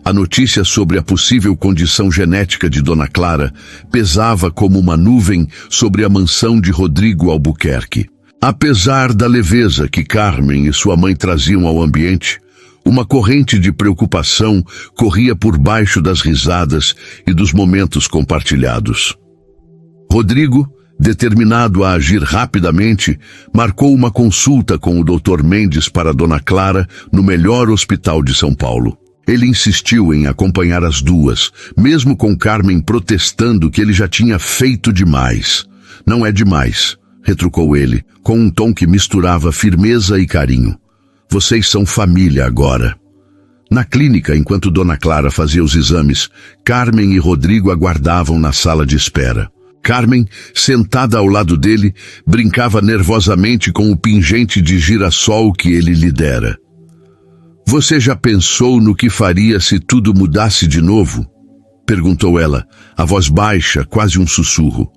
A notícia sobre a possível condição genética de Dona Clara pesava como uma nuvem sobre a mansão de Rodrigo Albuquerque. Apesar da leveza que Carmen e sua mãe traziam ao ambiente, uma corrente de preocupação corria por baixo das risadas e dos momentos compartilhados. Rodrigo, determinado a agir rapidamente, marcou uma consulta com o Dr. Mendes para Dona Clara no melhor hospital de São Paulo. Ele insistiu em acompanhar as duas, mesmo com Carmen protestando que ele já tinha feito demais. Não é demais, retrucou ele, com um tom que misturava firmeza e carinho. Vocês são família agora. Na clínica, enquanto Dona Clara fazia os exames, Carmen e Rodrigo aguardavam na sala de espera. Carmen, sentada ao lado dele, brincava nervosamente com o pingente de girassol que ele lhe dera. Você já pensou no que faria se tudo mudasse de novo? Perguntou ela, a voz baixa, quase um sussurro.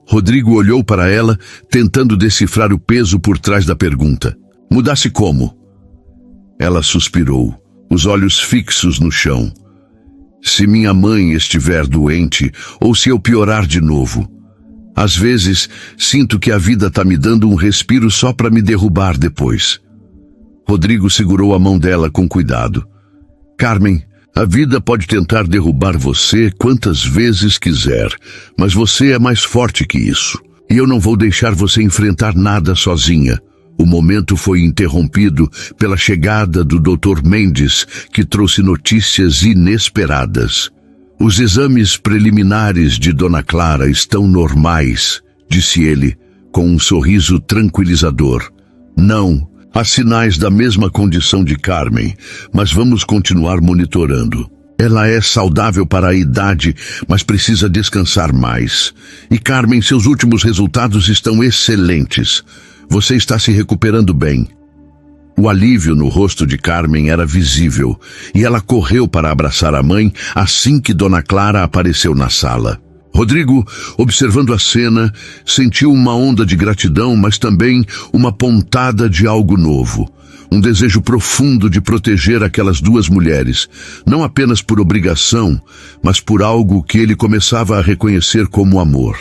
Rodrigo olhou para ela, tentando decifrar o peso por trás da pergunta. Mudasse como? Ela suspirou, os olhos fixos no chão. Se minha mãe estiver doente, ou se eu piorar de novo. Às vezes, sinto que a vida está me dando um respiro só para me derrubar depois. Rodrigo segurou a mão dela com cuidado. Carmen, a vida pode tentar derrubar você quantas vezes quiser, mas você é mais forte que isso. E eu não vou deixar você enfrentar nada sozinha. O momento foi interrompido pela chegada do Dr. Mendes, que trouxe notícias inesperadas. Os exames preliminares de Dona Clara estão normais, disse ele, com um sorriso tranquilizador. Não, há sinais da mesma condição de Carmen, mas vamos continuar monitorando. Ela é saudável para a idade, mas precisa descansar mais. E Carmen, seus últimos resultados estão excelentes. Você está se recuperando bem. O alívio no rosto de Carmen era visível, e ela correu para abraçar a mãe assim que Dona Clara apareceu na sala. Rodrigo, observando a cena, sentiu uma onda de gratidão, mas também uma pontada de algo novo. Um desejo profundo de proteger aquelas duas mulheres, não apenas por obrigação, mas por algo que ele começava a reconhecer como amor.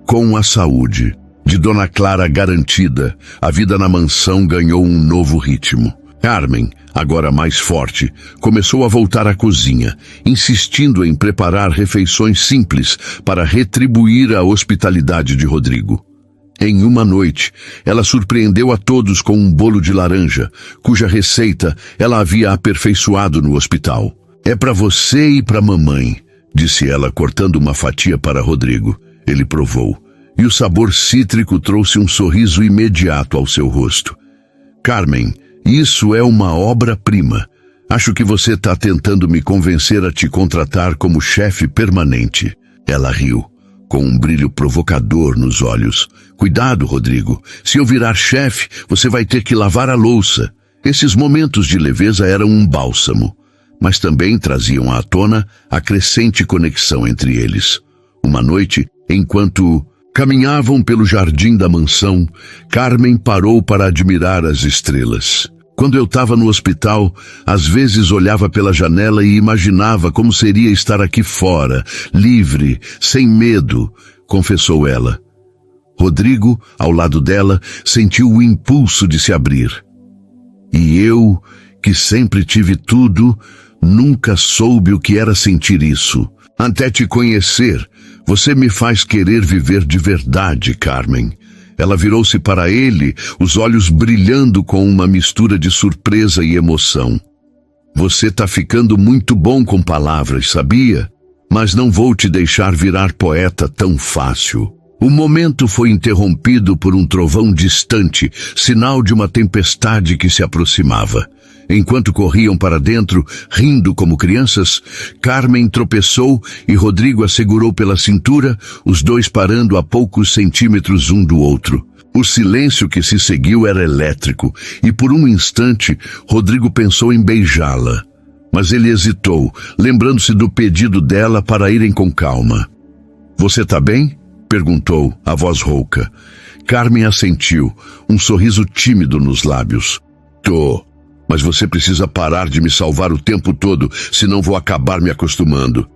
Com a saúde de Dona Clara garantida, a vida na mansão ganhou um novo ritmo. Carmen, agora mais forte, começou a voltar à cozinha, insistindo em preparar refeições simples para retribuir a hospitalidade de Rodrigo. Em uma noite, ela surpreendeu a todos com um bolo de laranja, cuja receita ela havia aperfeiçoado no hospital. É para você e para mamãe, disse ela, cortando uma fatia para Rodrigo. Ele provou, e o sabor cítrico trouxe um sorriso imediato ao seu rosto. Carmen, isso é uma obra-prima. Acho que você está tentando me convencer a te contratar como chefe permanente. Ela riu, com um brilho provocador nos olhos. Cuidado, Rodrigo. Se eu virar chefe, você vai ter que lavar a louça. Esses momentos de leveza eram um bálsamo, mas também traziam à tona a crescente conexão entre eles. Uma noite, enquanto caminhavam pelo jardim da mansão, Carmen parou para admirar as estrelas. Quando eu estava no hospital, às vezes olhava pela janela e imaginava como seria estar aqui fora, livre, sem medo, confessou ela. Rodrigo, ao lado dela, sentiu o impulso de se abrir. E eu, que sempre tive tudo, nunca soube o que era sentir isso. Até te conhecer, você me faz querer viver de verdade, Carmen. Ela virou-se para ele, os olhos brilhando com uma mistura de surpresa e emoção. Você tá ficando muito bom com palavras, sabia? Mas não vou te deixar virar poeta tão fácil. O momento foi interrompido por um trovão distante, sinal de uma tempestade que se aproximava. Enquanto corriam para dentro, rindo como crianças, Carmen tropeçou e Rodrigo a segurou pela cintura, os dois parando a poucos centímetros um do outro. O silêncio que se seguiu era elétrico, e por um instante, Rodrigo pensou em beijá-la. Mas ele hesitou, lembrando-se do pedido dela para irem com calma. "Você tá bem?" perguntou, a voz rouca. Carmen assentiu, um sorriso tímido nos lábios. "Tô, mas você precisa parar de me salvar o tempo todo, senão vou acabar me acostumando."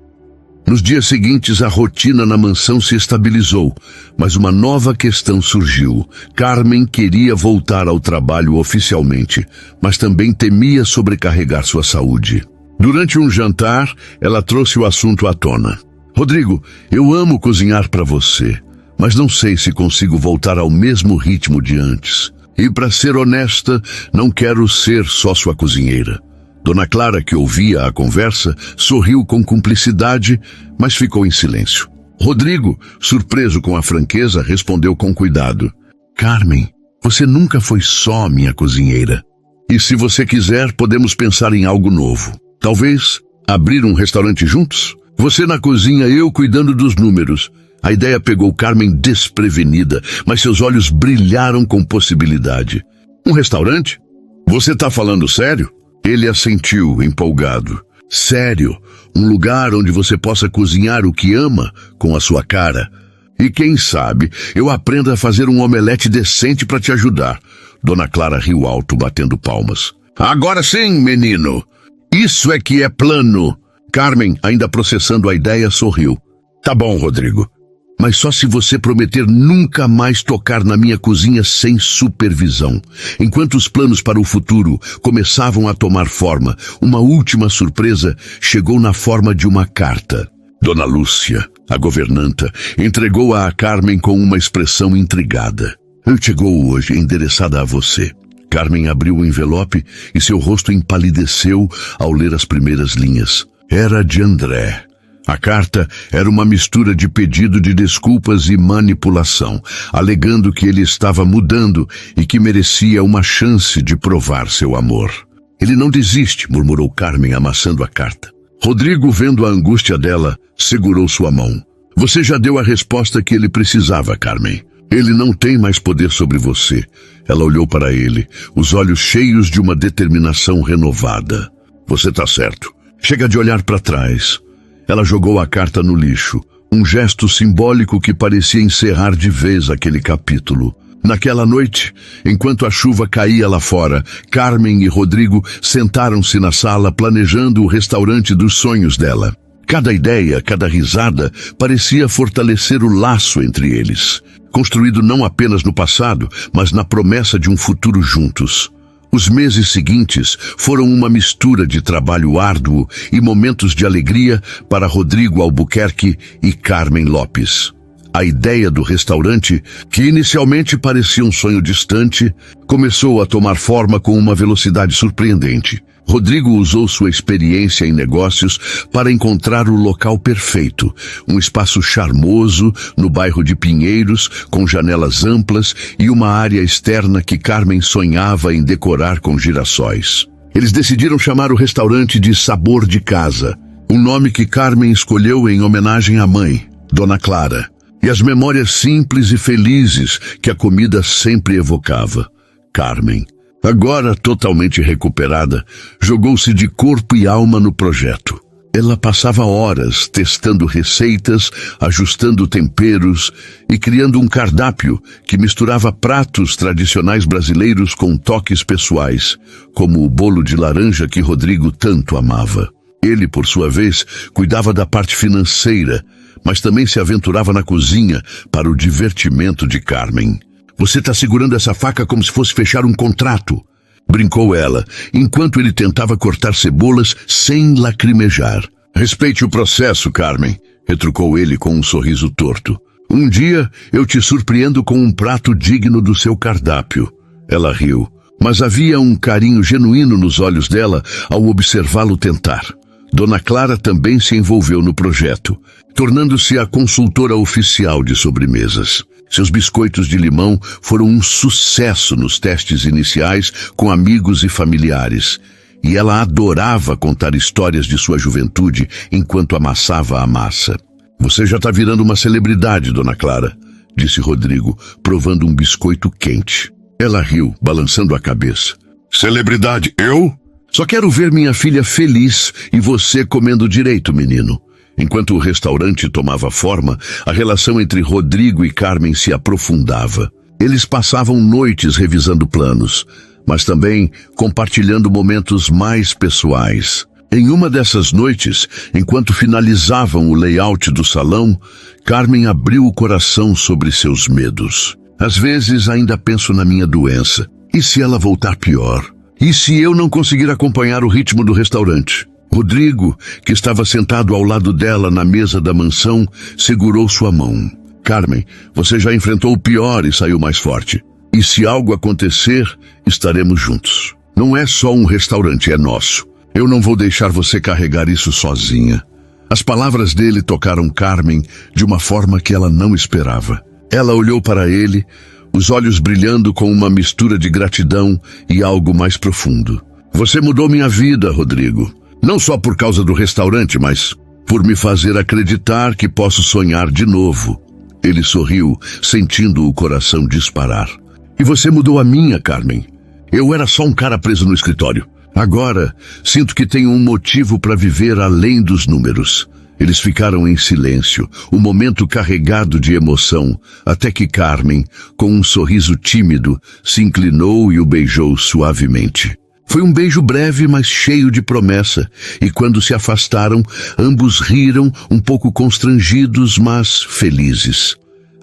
Nos dias seguintes, a rotina na mansão se estabilizou, mas uma nova questão surgiu. Carmen queria voltar ao trabalho oficialmente, mas também temia sobrecarregar sua saúde. Durante um jantar, ela trouxe o assunto à tona. "Rodrigo, eu amo cozinhar para você, mas não sei se consigo voltar ao mesmo ritmo de antes. E, para ser honesta, não quero ser só sua cozinheira." Dona Clara, que ouvia a conversa, sorriu com cumplicidade, mas ficou em silêncio. Rodrigo, surpreso com a franqueza, respondeu com cuidado. "Carmen, você nunca foi só minha cozinheira. E se você quiser, podemos pensar em algo novo. Talvez abrir um restaurante juntos? Você na cozinha, eu cuidando dos números." A ideia pegou Carmen desprevenida, mas seus olhos brilharam com possibilidade. "Um restaurante? Você tá falando sério?" Ele assentiu, empolgado. "Sério, um lugar onde você possa cozinhar o que ama com a sua cara. E quem sabe, eu aprenda a fazer um omelete decente para te ajudar." Dona Clara riu alto, batendo palmas. "Agora sim, menino! Isso é que é plano!" Carmen, ainda processando a ideia, sorriu. "Tá bom, Rodrigo. Mas só se você prometer nunca mais tocar na minha cozinha sem supervisão." Enquanto os planos para o futuro começavam a tomar forma, uma última surpresa chegou na forma de uma carta. Dona Lúcia, a governanta, entregou-a a Carmen com uma expressão intrigada. "Chegou hoje, endereçada a você." Carmen abriu o envelope e seu rosto empalideceu ao ler as primeiras linhas. Era de André. A carta era uma mistura de pedido de desculpas e manipulação, alegando que ele estava mudando e que merecia uma chance de provar seu amor. "Ele não desiste", murmurou Carmen, amassando a carta. Rodrigo, vendo a angústia dela, segurou sua mão. "Você já deu a resposta que ele precisava, Carmen. Ele não tem mais poder sobre você." Ela olhou para ele, os olhos cheios de uma determinação renovada. "Você tá certo. Chega de olhar para trás." Ela jogou a carta no lixo, um gesto simbólico que parecia encerrar de vez aquele capítulo. Naquela noite, enquanto a chuva caía lá fora, Carmen e Rodrigo sentaram-se na sala planejando o restaurante dos sonhos dela. Cada ideia, cada risada, parecia fortalecer o laço entre eles, construído não apenas no passado, mas na promessa de um futuro juntos. Os meses seguintes foram uma mistura de trabalho árduo e momentos de alegria para Rodrigo Albuquerque e Carmen Lopes. A ideia do restaurante, que inicialmente parecia um sonho distante, começou a tomar forma com uma velocidade surpreendente. Rodrigo usou sua experiência em negócios para encontrar o local perfeito, um espaço charmoso no bairro de Pinheiros, com janelas amplas e uma área externa que Carmen sonhava em decorar com girassóis. Eles decidiram chamar o restaurante de Sabor de Casa, um nome que Carmen escolheu em homenagem à mãe, Dona Clara, e as memórias simples e felizes que a comida sempre evocava. Carmen, agora totalmente recuperada, jogou-se de corpo e alma no projeto. Ela passava horas testando receitas, ajustando temperos e criando um cardápio que misturava pratos tradicionais brasileiros com toques pessoais, como o bolo de laranja que Rodrigo tanto amava. Ele, por sua vez, cuidava da parte financeira, mas também se aventurava na cozinha para o divertimento de Carmen. "Você está segurando essa faca como se fosse fechar um contrato", brincou ela, enquanto ele tentava cortar cebolas sem lacrimejar. "Respeite o processo, Carmen", retrucou ele com um sorriso torto. "Um dia eu te surpreendo com um prato digno do seu cardápio." Ela riu, mas havia um carinho genuíno nos olhos dela ao observá-lo tentar. Dona Clara também se envolveu no projeto, tornando-se a consultora oficial de sobremesas. Seus biscoitos de limão foram um sucesso nos testes iniciais com amigos e familiares, e ela adorava contar histórias de sua juventude enquanto amassava a massa. Você já está virando uma celebridade, Dona Clara, disse Rodrigo, provando um biscoito quente. Ela riu, balançando a cabeça. Celebridade, eu? Só quero ver minha filha feliz e você comendo direito, menino. Enquanto o restaurante tomava forma, a relação entre Rodrigo e Carmen se aprofundava. Eles passavam noites revisando planos, mas também compartilhando momentos mais pessoais. Em uma dessas noites, enquanto finalizavam o layout do salão, Carmen abriu o coração sobre seus medos. Às vezes ainda penso na minha doença. E se ela voltar pior? E se eu não conseguir acompanhar o ritmo do restaurante? Rodrigo, que estava sentado ao lado dela na mesa da mansão, segurou sua mão. Carmen, você já enfrentou o pior e saiu mais forte. E se algo acontecer, estaremos juntos. Não é só um restaurante, é nosso. Eu não vou deixar você carregar isso sozinha. As palavras dele tocaram Carmen de uma forma que ela não esperava. Ela olhou para ele, os olhos brilhando com uma mistura de gratidão e algo mais profundo. Você mudou minha vida, Rodrigo. Não só por causa do restaurante, mas por me fazer acreditar que posso sonhar de novo. Ele sorriu, sentindo o coração disparar. E você mudou a minha, Carmen. Eu era só um cara preso no escritório. Agora, sinto que tenho um motivo para viver além dos números. Eles ficaram em silêncio, o momento carregado de emoção, até que Carmen, com um sorriso tímido, se inclinou e o beijou suavemente. Foi um beijo breve, mas cheio de promessa, e quando se afastaram, ambos riram, um pouco constrangidos, mas felizes.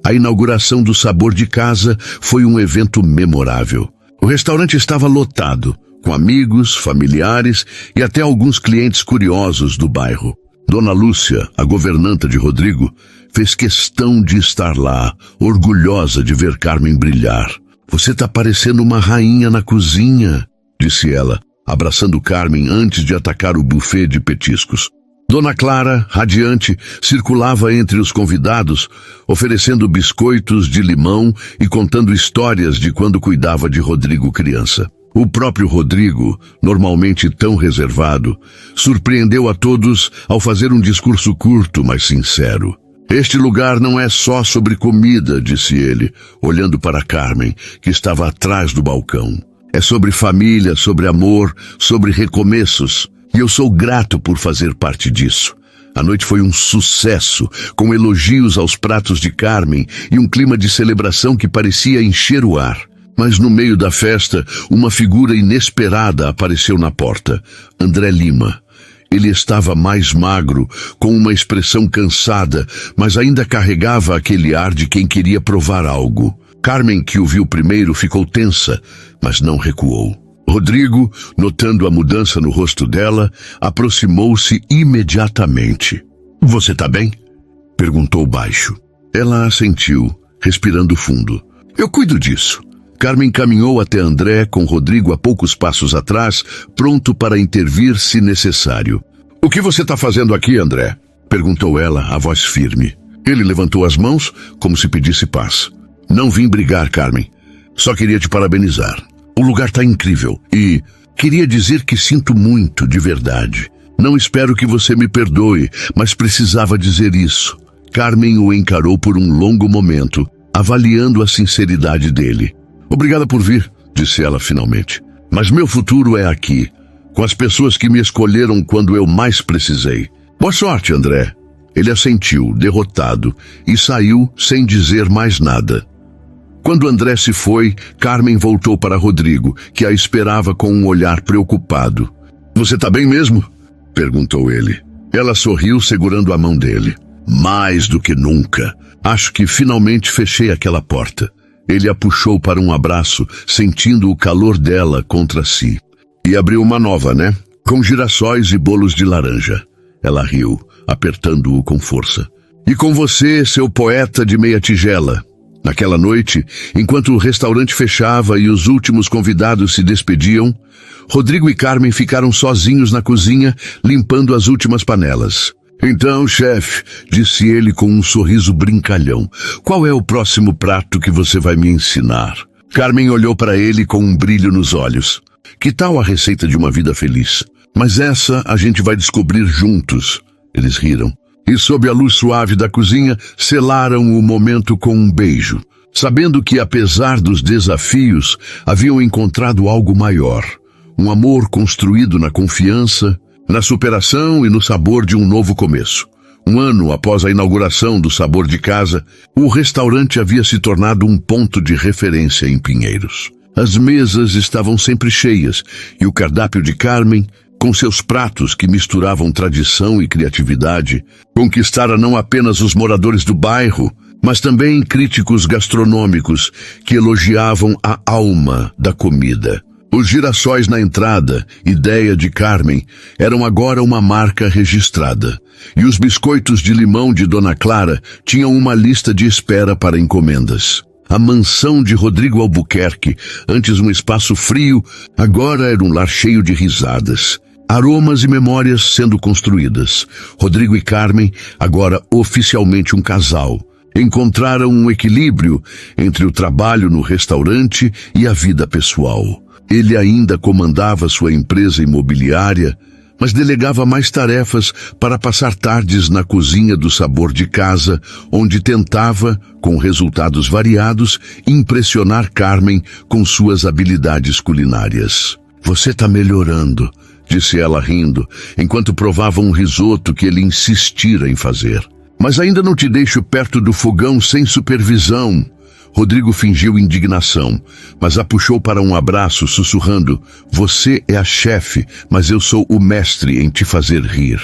A inauguração do Sabor de Casa foi um evento memorável. O restaurante estava lotado, com amigos, familiares e até alguns clientes curiosos do bairro. Dona Lúcia, a governanta de Rodrigo, fez questão de estar lá, orgulhosa de ver Carmen brilhar. Você está parecendo uma rainha na cozinha, disse ela, abraçando Carmen antes de atacar o buffet de petiscos. Dona Clara, radiante, circulava entre os convidados, oferecendo biscoitos de limão e contando histórias de quando cuidava de Rodrigo criança. O próprio Rodrigo, normalmente tão reservado, surpreendeu a todos ao fazer um discurso curto, mas sincero. Este lugar não é só sobre comida, disse ele, olhando para Carmen, que estava atrás do balcão. É sobre família, sobre amor, sobre recomeços. E eu sou grato por fazer parte disso. A noite foi um sucesso, com elogios aos pratos de Carmen e um clima de celebração que parecia encher o ar. Mas no meio da festa, uma figura inesperada apareceu na porta. André Lima. Ele estava mais magro, com uma expressão cansada, mas ainda carregava aquele ar de quem queria provar algo. Carmen, que o viu primeiro, ficou tensa, mas não recuou. Rodrigo, notando a mudança no rosto dela, aproximou-se imediatamente. Você está bem? Perguntou baixo. Ela assentiu, respirando fundo. Eu cuido disso. Carmen caminhou até André, com Rodrigo a poucos passos atrás, pronto para intervir se necessário. O que você está fazendo aqui, André? Perguntou ela, a voz firme. Ele levantou as mãos, como se pedisse paz. Não vim brigar, Carmen. Só queria te parabenizar. O lugar está incrível e queria dizer que sinto muito, de verdade. Não espero que você me perdoe, mas precisava dizer isso. Carmen o encarou por um longo momento, avaliando a sinceridade dele. Obrigada por vir, disse ela finalmente. Mas meu futuro é aqui, com as pessoas que me escolheram quando eu mais precisei. Boa sorte, André. Ele assentiu, derrotado, e saiu sem dizer mais nada. Quando André se foi, Carmen voltou para Rodrigo, que a esperava com um olhar preocupado. Você está bem mesmo? Perguntou ele. Ela sorriu, segurando a mão dele. Mais do que nunca. Acho que finalmente fechei aquela porta. Ele a puxou para um abraço, sentindo o calor dela contra si. E abriu uma nova, né? Com girassóis e bolos de laranja. Ela riu, apertando-o com força. E com você, seu poeta de meia tigela. Naquela noite, enquanto o restaurante fechava e os últimos convidados se despediam, Rodrigo e Carmen ficaram sozinhos na cozinha, limpando as últimas panelas. Então, chefe, disse ele com um sorriso brincalhão, qual é o próximo prato que você vai me ensinar? Carmen olhou para ele com um brilho nos olhos. Que tal a receita de uma vida feliz? Mas essa a gente vai descobrir juntos. Eles riram. E sob a luz suave da cozinha, selaram o momento com um beijo, sabendo que, apesar dos desafios, haviam encontrado algo maior. Um amor construído na confiança, na superação e no sabor de um novo começo. Um ano após a inauguração do Sabor de Casa, o restaurante havia se tornado um ponto de referência em Pinheiros. As mesas estavam sempre cheias e o cardápio de Carmen, com seus pratos que misturavam tradição e criatividade, conquistara não apenas os moradores do bairro, mas também críticos gastronômicos que elogiavam a alma da comida. Os girassóis na entrada, ideia de Carmen, eram agora uma marca registrada. E os biscoitos de limão de Dona Clara tinham uma lista de espera para encomendas. A mansão de Rodrigo Albuquerque, antes um espaço frio, agora era um lar cheio de risadas. Aromas e memórias sendo construídas. Rodrigo e Carmen, agora oficialmente um casal, encontraram um equilíbrio entre o trabalho no restaurante e a vida pessoal. Ele ainda comandava sua empresa imobiliária, mas delegava mais tarefas para passar tardes na cozinha do Sabor de Casa, onde tentava, com resultados variados, impressionar Carmen com suas habilidades culinárias. Você está melhorando, disse ela rindo, enquanto provava um risoto que ele insistira em fazer. Mas ainda não te deixo perto do fogão sem supervisão. Rodrigo fingiu indignação, mas a puxou para um abraço, sussurrando, você é a chefe, mas eu sou o mestre em te fazer rir.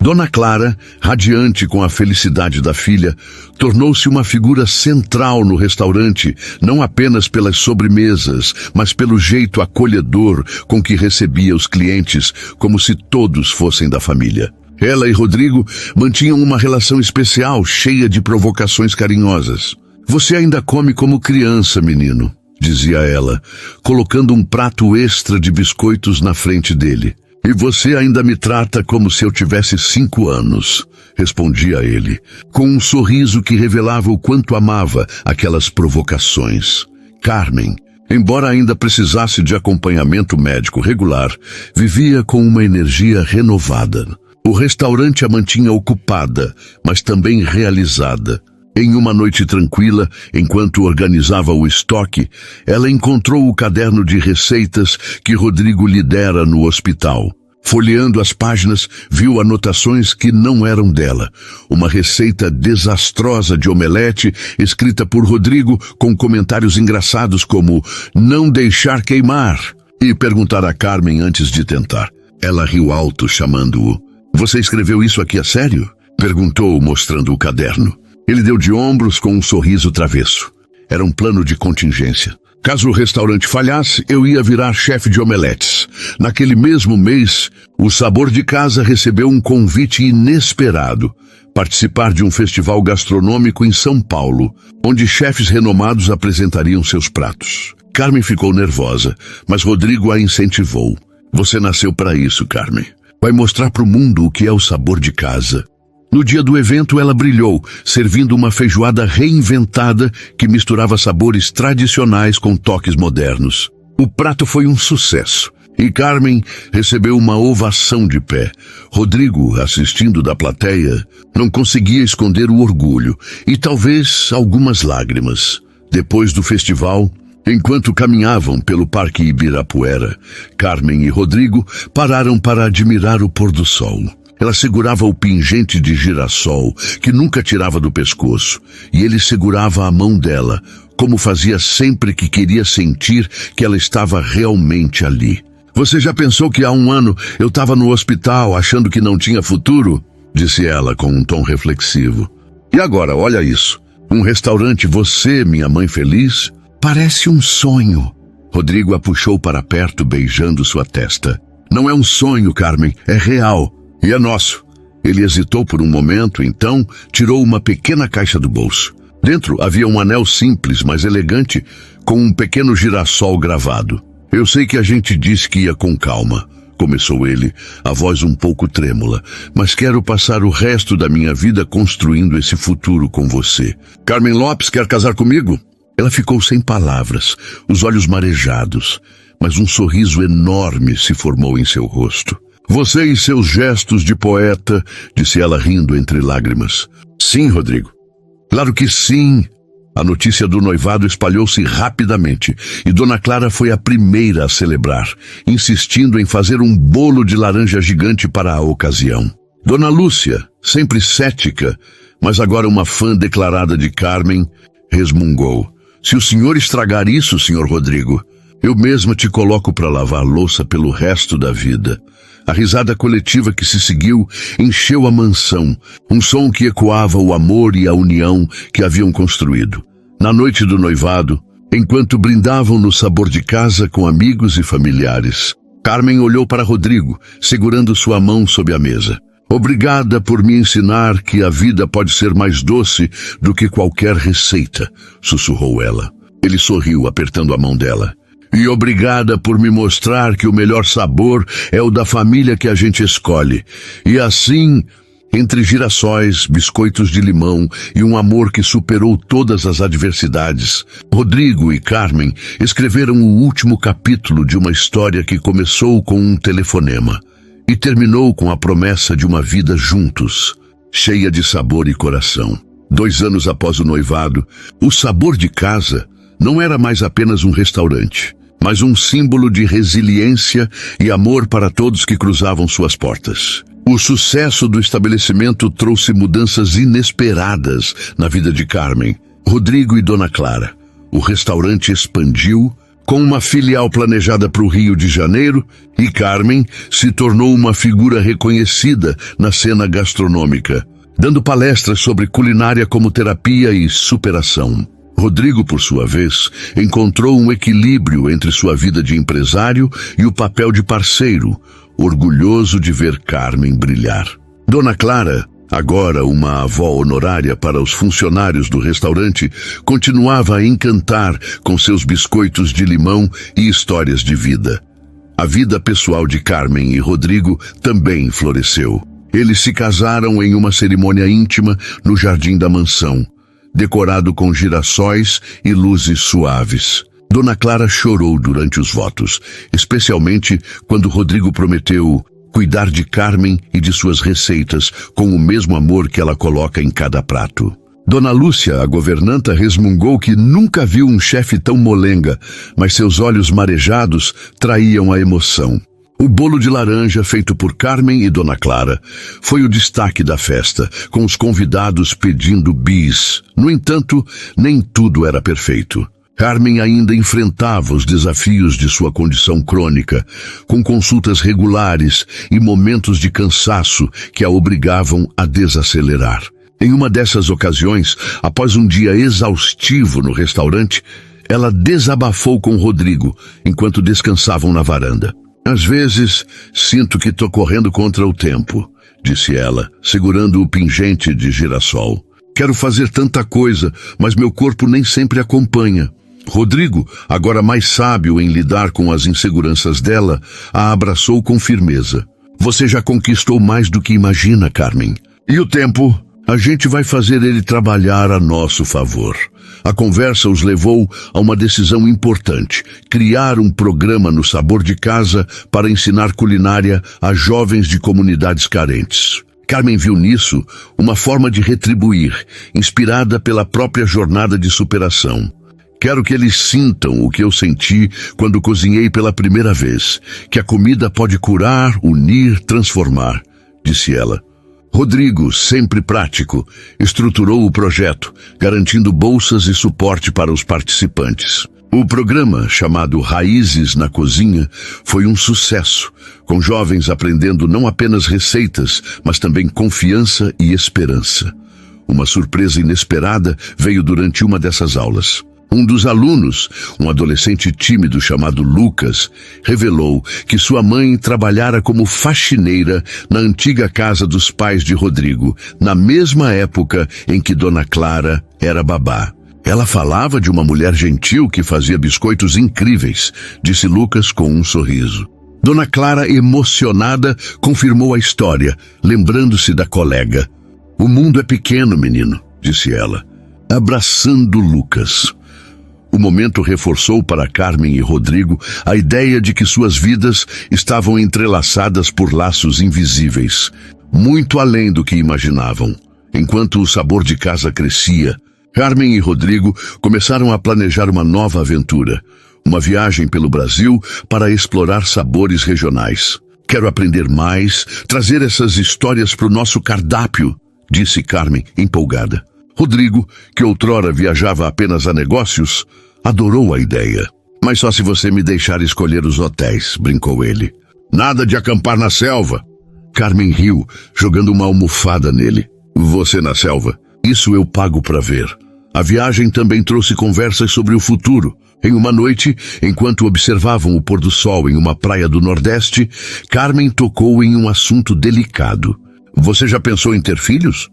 Dona Clara, radiante com a felicidade da filha, tornou-se uma figura central no restaurante, não apenas pelas sobremesas, mas pelo jeito acolhedor com que recebia os clientes, como se todos fossem da família. Ela e Rodrigo mantinham uma relação especial, cheia de provocações carinhosas. Você ainda come como criança, menino, dizia ela, colocando um prato extra de biscoitos na frente dele. E você ainda me trata como se eu tivesse 5 anos, respondia ele, com um sorriso que revelava o quanto amava aquelas provocações. Carmen, embora ainda precisasse de acompanhamento médico regular, vivia com uma energia renovada. O restaurante a mantinha ocupada, mas também realizada. Em uma noite tranquila, enquanto organizava o estoque, ela encontrou o caderno de receitas que Rodrigo lhe dera no hospital. Folheando as páginas, viu anotações que não eram dela. Uma receita desastrosa de omelete, escrita por Rodrigo, com comentários engraçados como "não deixar queimar" e perguntar a Carmen antes de tentar. Ela riu alto, chamando-o. Você escreveu isso aqui a sério? Perguntou, mostrando o caderno. Ele deu de ombros com um sorriso travesso. Era um plano de contingência. Caso o restaurante falhasse, eu ia virar chefe de omeletes. Naquele mesmo mês, o Sabor de Casa recebeu um convite inesperado. Participar de um festival gastronômico em São Paulo, onde chefes renomados apresentariam seus pratos. Carmen ficou nervosa, mas Rodrigo a incentivou. Você nasceu para isso, Carmen. Vai mostrar para o mundo o que é o Sabor de Casa. No dia do evento, ela brilhou, servindo uma feijoada reinventada que misturava sabores tradicionais com toques modernos. O prato foi um sucesso, e Carmen recebeu uma ovação de pé. Rodrigo, assistindo da plateia, não conseguia esconder o orgulho e talvez algumas lágrimas. Depois do festival, enquanto caminhavam pelo Parque Ibirapuera, Carmen e Rodrigo pararam para admirar o pôr do sol. Ela segurava o pingente de girassol, que nunca tirava do pescoço, e ele segurava a mão dela, como fazia sempre que queria sentir que ela estava realmente ali. Você já pensou que há 1 ano eu estava no hospital achando que não tinha futuro? Disse ela com um tom reflexivo. E agora, olha isso. Um restaurante, você, minha mãe feliz? Parece um sonho. Rodrigo a puxou para perto, beijando sua testa. Não é um sonho, Carmen, é real. E é nosso. Ele hesitou por um momento, então tirou uma pequena caixa do bolso. Dentro havia um anel simples, mas elegante, com um pequeno girassol gravado. Eu sei que a gente disse que ia com calma, começou ele, a voz um pouco trêmula, mas quero passar o resto da minha vida construindo esse futuro com você. Carmen Lopes quer casar comigo? Ela ficou sem palavras, os olhos marejados, mas um sorriso enorme se formou em seu rosto. Você e seus gestos de poeta, disse ela rindo entre lágrimas. Sim, Rodrigo. Claro que sim. A notícia do noivado espalhou-se rapidamente e Dona Clara foi a primeira a celebrar, insistindo em fazer um bolo de laranja gigante para a ocasião. Dona Lúcia, sempre cética, mas agora uma fã declarada de Carmen, resmungou. Se o senhor estragar isso, senhor Rodrigo, eu mesma te coloco para lavar louça pelo resto da vida. A risada coletiva que se seguiu encheu a mansão, um som que ecoava o amor e a união que haviam construído. Na noite do noivado, enquanto brindavam no sabor de casa com amigos e familiares, Carmen olhou para Rodrigo, segurando sua mão sob a mesa. Obrigada por me ensinar que a vida pode ser mais doce do que qualquer receita, sussurrou ela. Ele sorriu, apertando a mão dela. E obrigada por me mostrar que o melhor sabor é o da família que a gente escolhe. E assim, entre girassóis, biscoitos de limão e um amor que superou todas as adversidades, Rodrigo e Carmen escreveram o último capítulo de uma história que começou com um telefonema e terminou com a promessa de uma vida juntos, cheia de sabor e coração. 2 anos após o noivado, o sabor de casa não era mais apenas um restaurante, mas um símbolo de resiliência e amor para todos que cruzavam suas portas. O sucesso do estabelecimento trouxe mudanças inesperadas na vida de Carmen, Rodrigo e Dona Clara. O restaurante expandiu, com uma filial planejada para o Rio de Janeiro, e Carmen se tornou uma figura reconhecida na cena gastronômica, dando palestras sobre culinária como terapia e superação. Rodrigo, por sua vez, encontrou um equilíbrio entre sua vida de empresário e o papel de parceiro, orgulhoso de ver Carmen brilhar. Dona Clara, agora uma avó honorária para os funcionários do restaurante, continuava a encantar com seus biscoitos de limão e histórias de vida. A vida pessoal de Carmen e Rodrigo também floresceu. Eles se casaram em uma cerimônia íntima no jardim da mansão, decorado com girassóis e luzes suaves. Dona Clara chorou durante os votos, especialmente quando Rodrigo prometeu cuidar de Carmen e de suas receitas com o mesmo amor que ela coloca em cada prato. Dona Lúcia, a governanta, resmungou que nunca viu um chefe tão molenga, mas seus olhos marejados traíam a emoção. O bolo de laranja, feito por Carmen e Dona Clara, foi o destaque da festa, com os convidados pedindo bis. No entanto, nem tudo era perfeito. Carmen ainda enfrentava os desafios de sua condição crônica, com consultas regulares e momentos de cansaço que a obrigavam a desacelerar. Em uma dessas ocasiões, após um dia exaustivo no restaurante, ela desabafou com Rodrigo enquanto descansavam na varanda. Às vezes, sinto que estou correndo contra o tempo, disse ela, segurando o pingente de girassol. Quero fazer tanta coisa, mas meu corpo nem sempre acompanha. Rodrigo, agora mais sábio em lidar com as inseguranças dela, a abraçou com firmeza. Você já conquistou mais do que imagina, Carmen. E o tempo? A gente vai fazer ele trabalhar a nosso favor. A conversa os levou a uma decisão importante: criar um programa no Sabor de Casa para ensinar culinária a jovens de comunidades carentes. Carmen viu nisso uma forma de retribuir, inspirada pela própria jornada de superação. Quero que eles sintam o que eu senti quando cozinhei pela primeira vez, que a comida pode curar, unir, transformar, disse ela. Rodrigo, sempre prático, estruturou o projeto, garantindo bolsas e suporte para os participantes. O programa, chamado Raízes na Cozinha, foi um sucesso, com jovens aprendendo não apenas receitas, mas também confiança e esperança. Uma surpresa inesperada veio durante uma dessas aulas. Um dos alunos, um adolescente tímido chamado Lucas, revelou que sua mãe trabalhara como faxineira na antiga casa dos pais de Rodrigo, na mesma época em que Dona Clara era babá. Ela falava de uma mulher gentil que fazia biscoitos incríveis, disse Lucas com um sorriso. Dona Clara, emocionada, confirmou a história, lembrando-se da colega. O mundo é pequeno, menino, disse ela, abraçando Lucas. O momento reforçou para Carmen e Rodrigo a ideia de que suas vidas estavam entrelaçadas por laços invisíveis, muito além do que imaginavam. Enquanto o sabor de casa crescia, Carmen e Rodrigo começaram a planejar uma nova aventura, uma viagem pelo Brasil para explorar sabores regionais. Quero aprender mais, trazer essas histórias para o nosso cardápio, disse Carmen, empolgada. Rodrigo, que outrora viajava apenas a negócios, adorou a ideia. Mas só se você me deixar escolher os hotéis, brincou ele. Nada de acampar na selva. Carmen riu, jogando uma almofada nele. Você na selva? Isso eu pago para ver. A viagem também trouxe conversas sobre o futuro. Em uma noite, enquanto observavam o pôr do sol em uma praia do Nordeste, Carmen tocou em um assunto delicado. Você já pensou em ter filhos?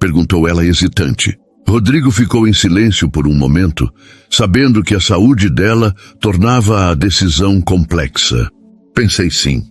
Perguntou ela hesitante. Rodrigo ficou em silêncio por um momento, sabendo que a saúde dela tornava a decisão complexa. Pensei sim.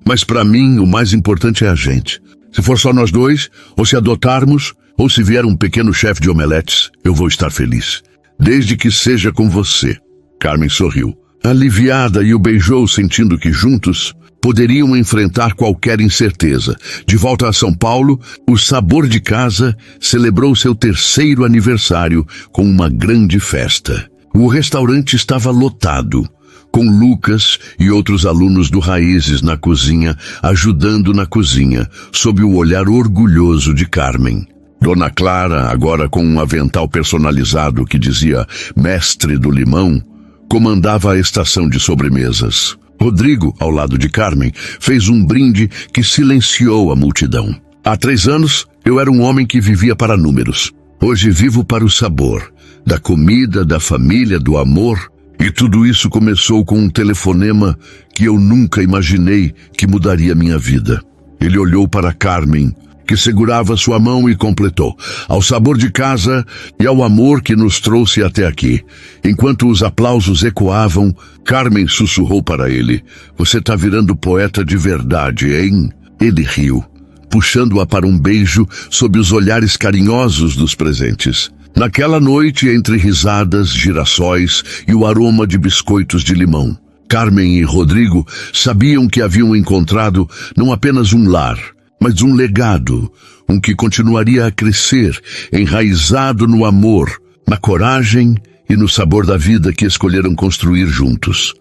Mas para mim, o mais importante é a gente. Se for só nós dois, ou se adotarmos, ou se vier um pequeno chefe de omeletes, eu vou estar feliz. Desde que seja com você. Carmen sorriu, aliviada, e o beijou, sentindo que juntos poderiam enfrentar qualquer incerteza. De volta a São Paulo, o Sabor de Casa celebrou seu 3º aniversário com uma grande festa. O restaurante estava lotado, com Lucas e outros alunos do Raízes na cozinha, ajudando na cozinha, sob o olhar orgulhoso de Carmen. Dona Clara, agora com um avental personalizado que dizia Mestre do Limão, comandava a estação de sobremesas. Rodrigo, ao lado de Carmen, fez um brinde que silenciou a multidão. Há 3 anos, eu era um homem que vivia para números. Hoje vivo para o sabor, da comida, da família, do amor. E tudo isso começou com um telefonema que eu nunca imaginei que mudaria minha vida. Ele olhou para Carmen, que segurava sua mão, e completou: ao sabor de casa e ao amor que nos trouxe até aqui. Enquanto os aplausos ecoavam, Carmen sussurrou para ele: você tá virando poeta de verdade, hein? Ele riu, puxando-a para um beijo sob os olhares carinhosos dos presentes. Naquela noite, entre risadas, girassóis e o aroma de biscoitos de limão, Carmen e Rodrigo sabiam que haviam encontrado não apenas um lar, mas um legado, um que continuaria a crescer, enraizado no amor, na coragem e no sabor da vida que escolheram construir juntos.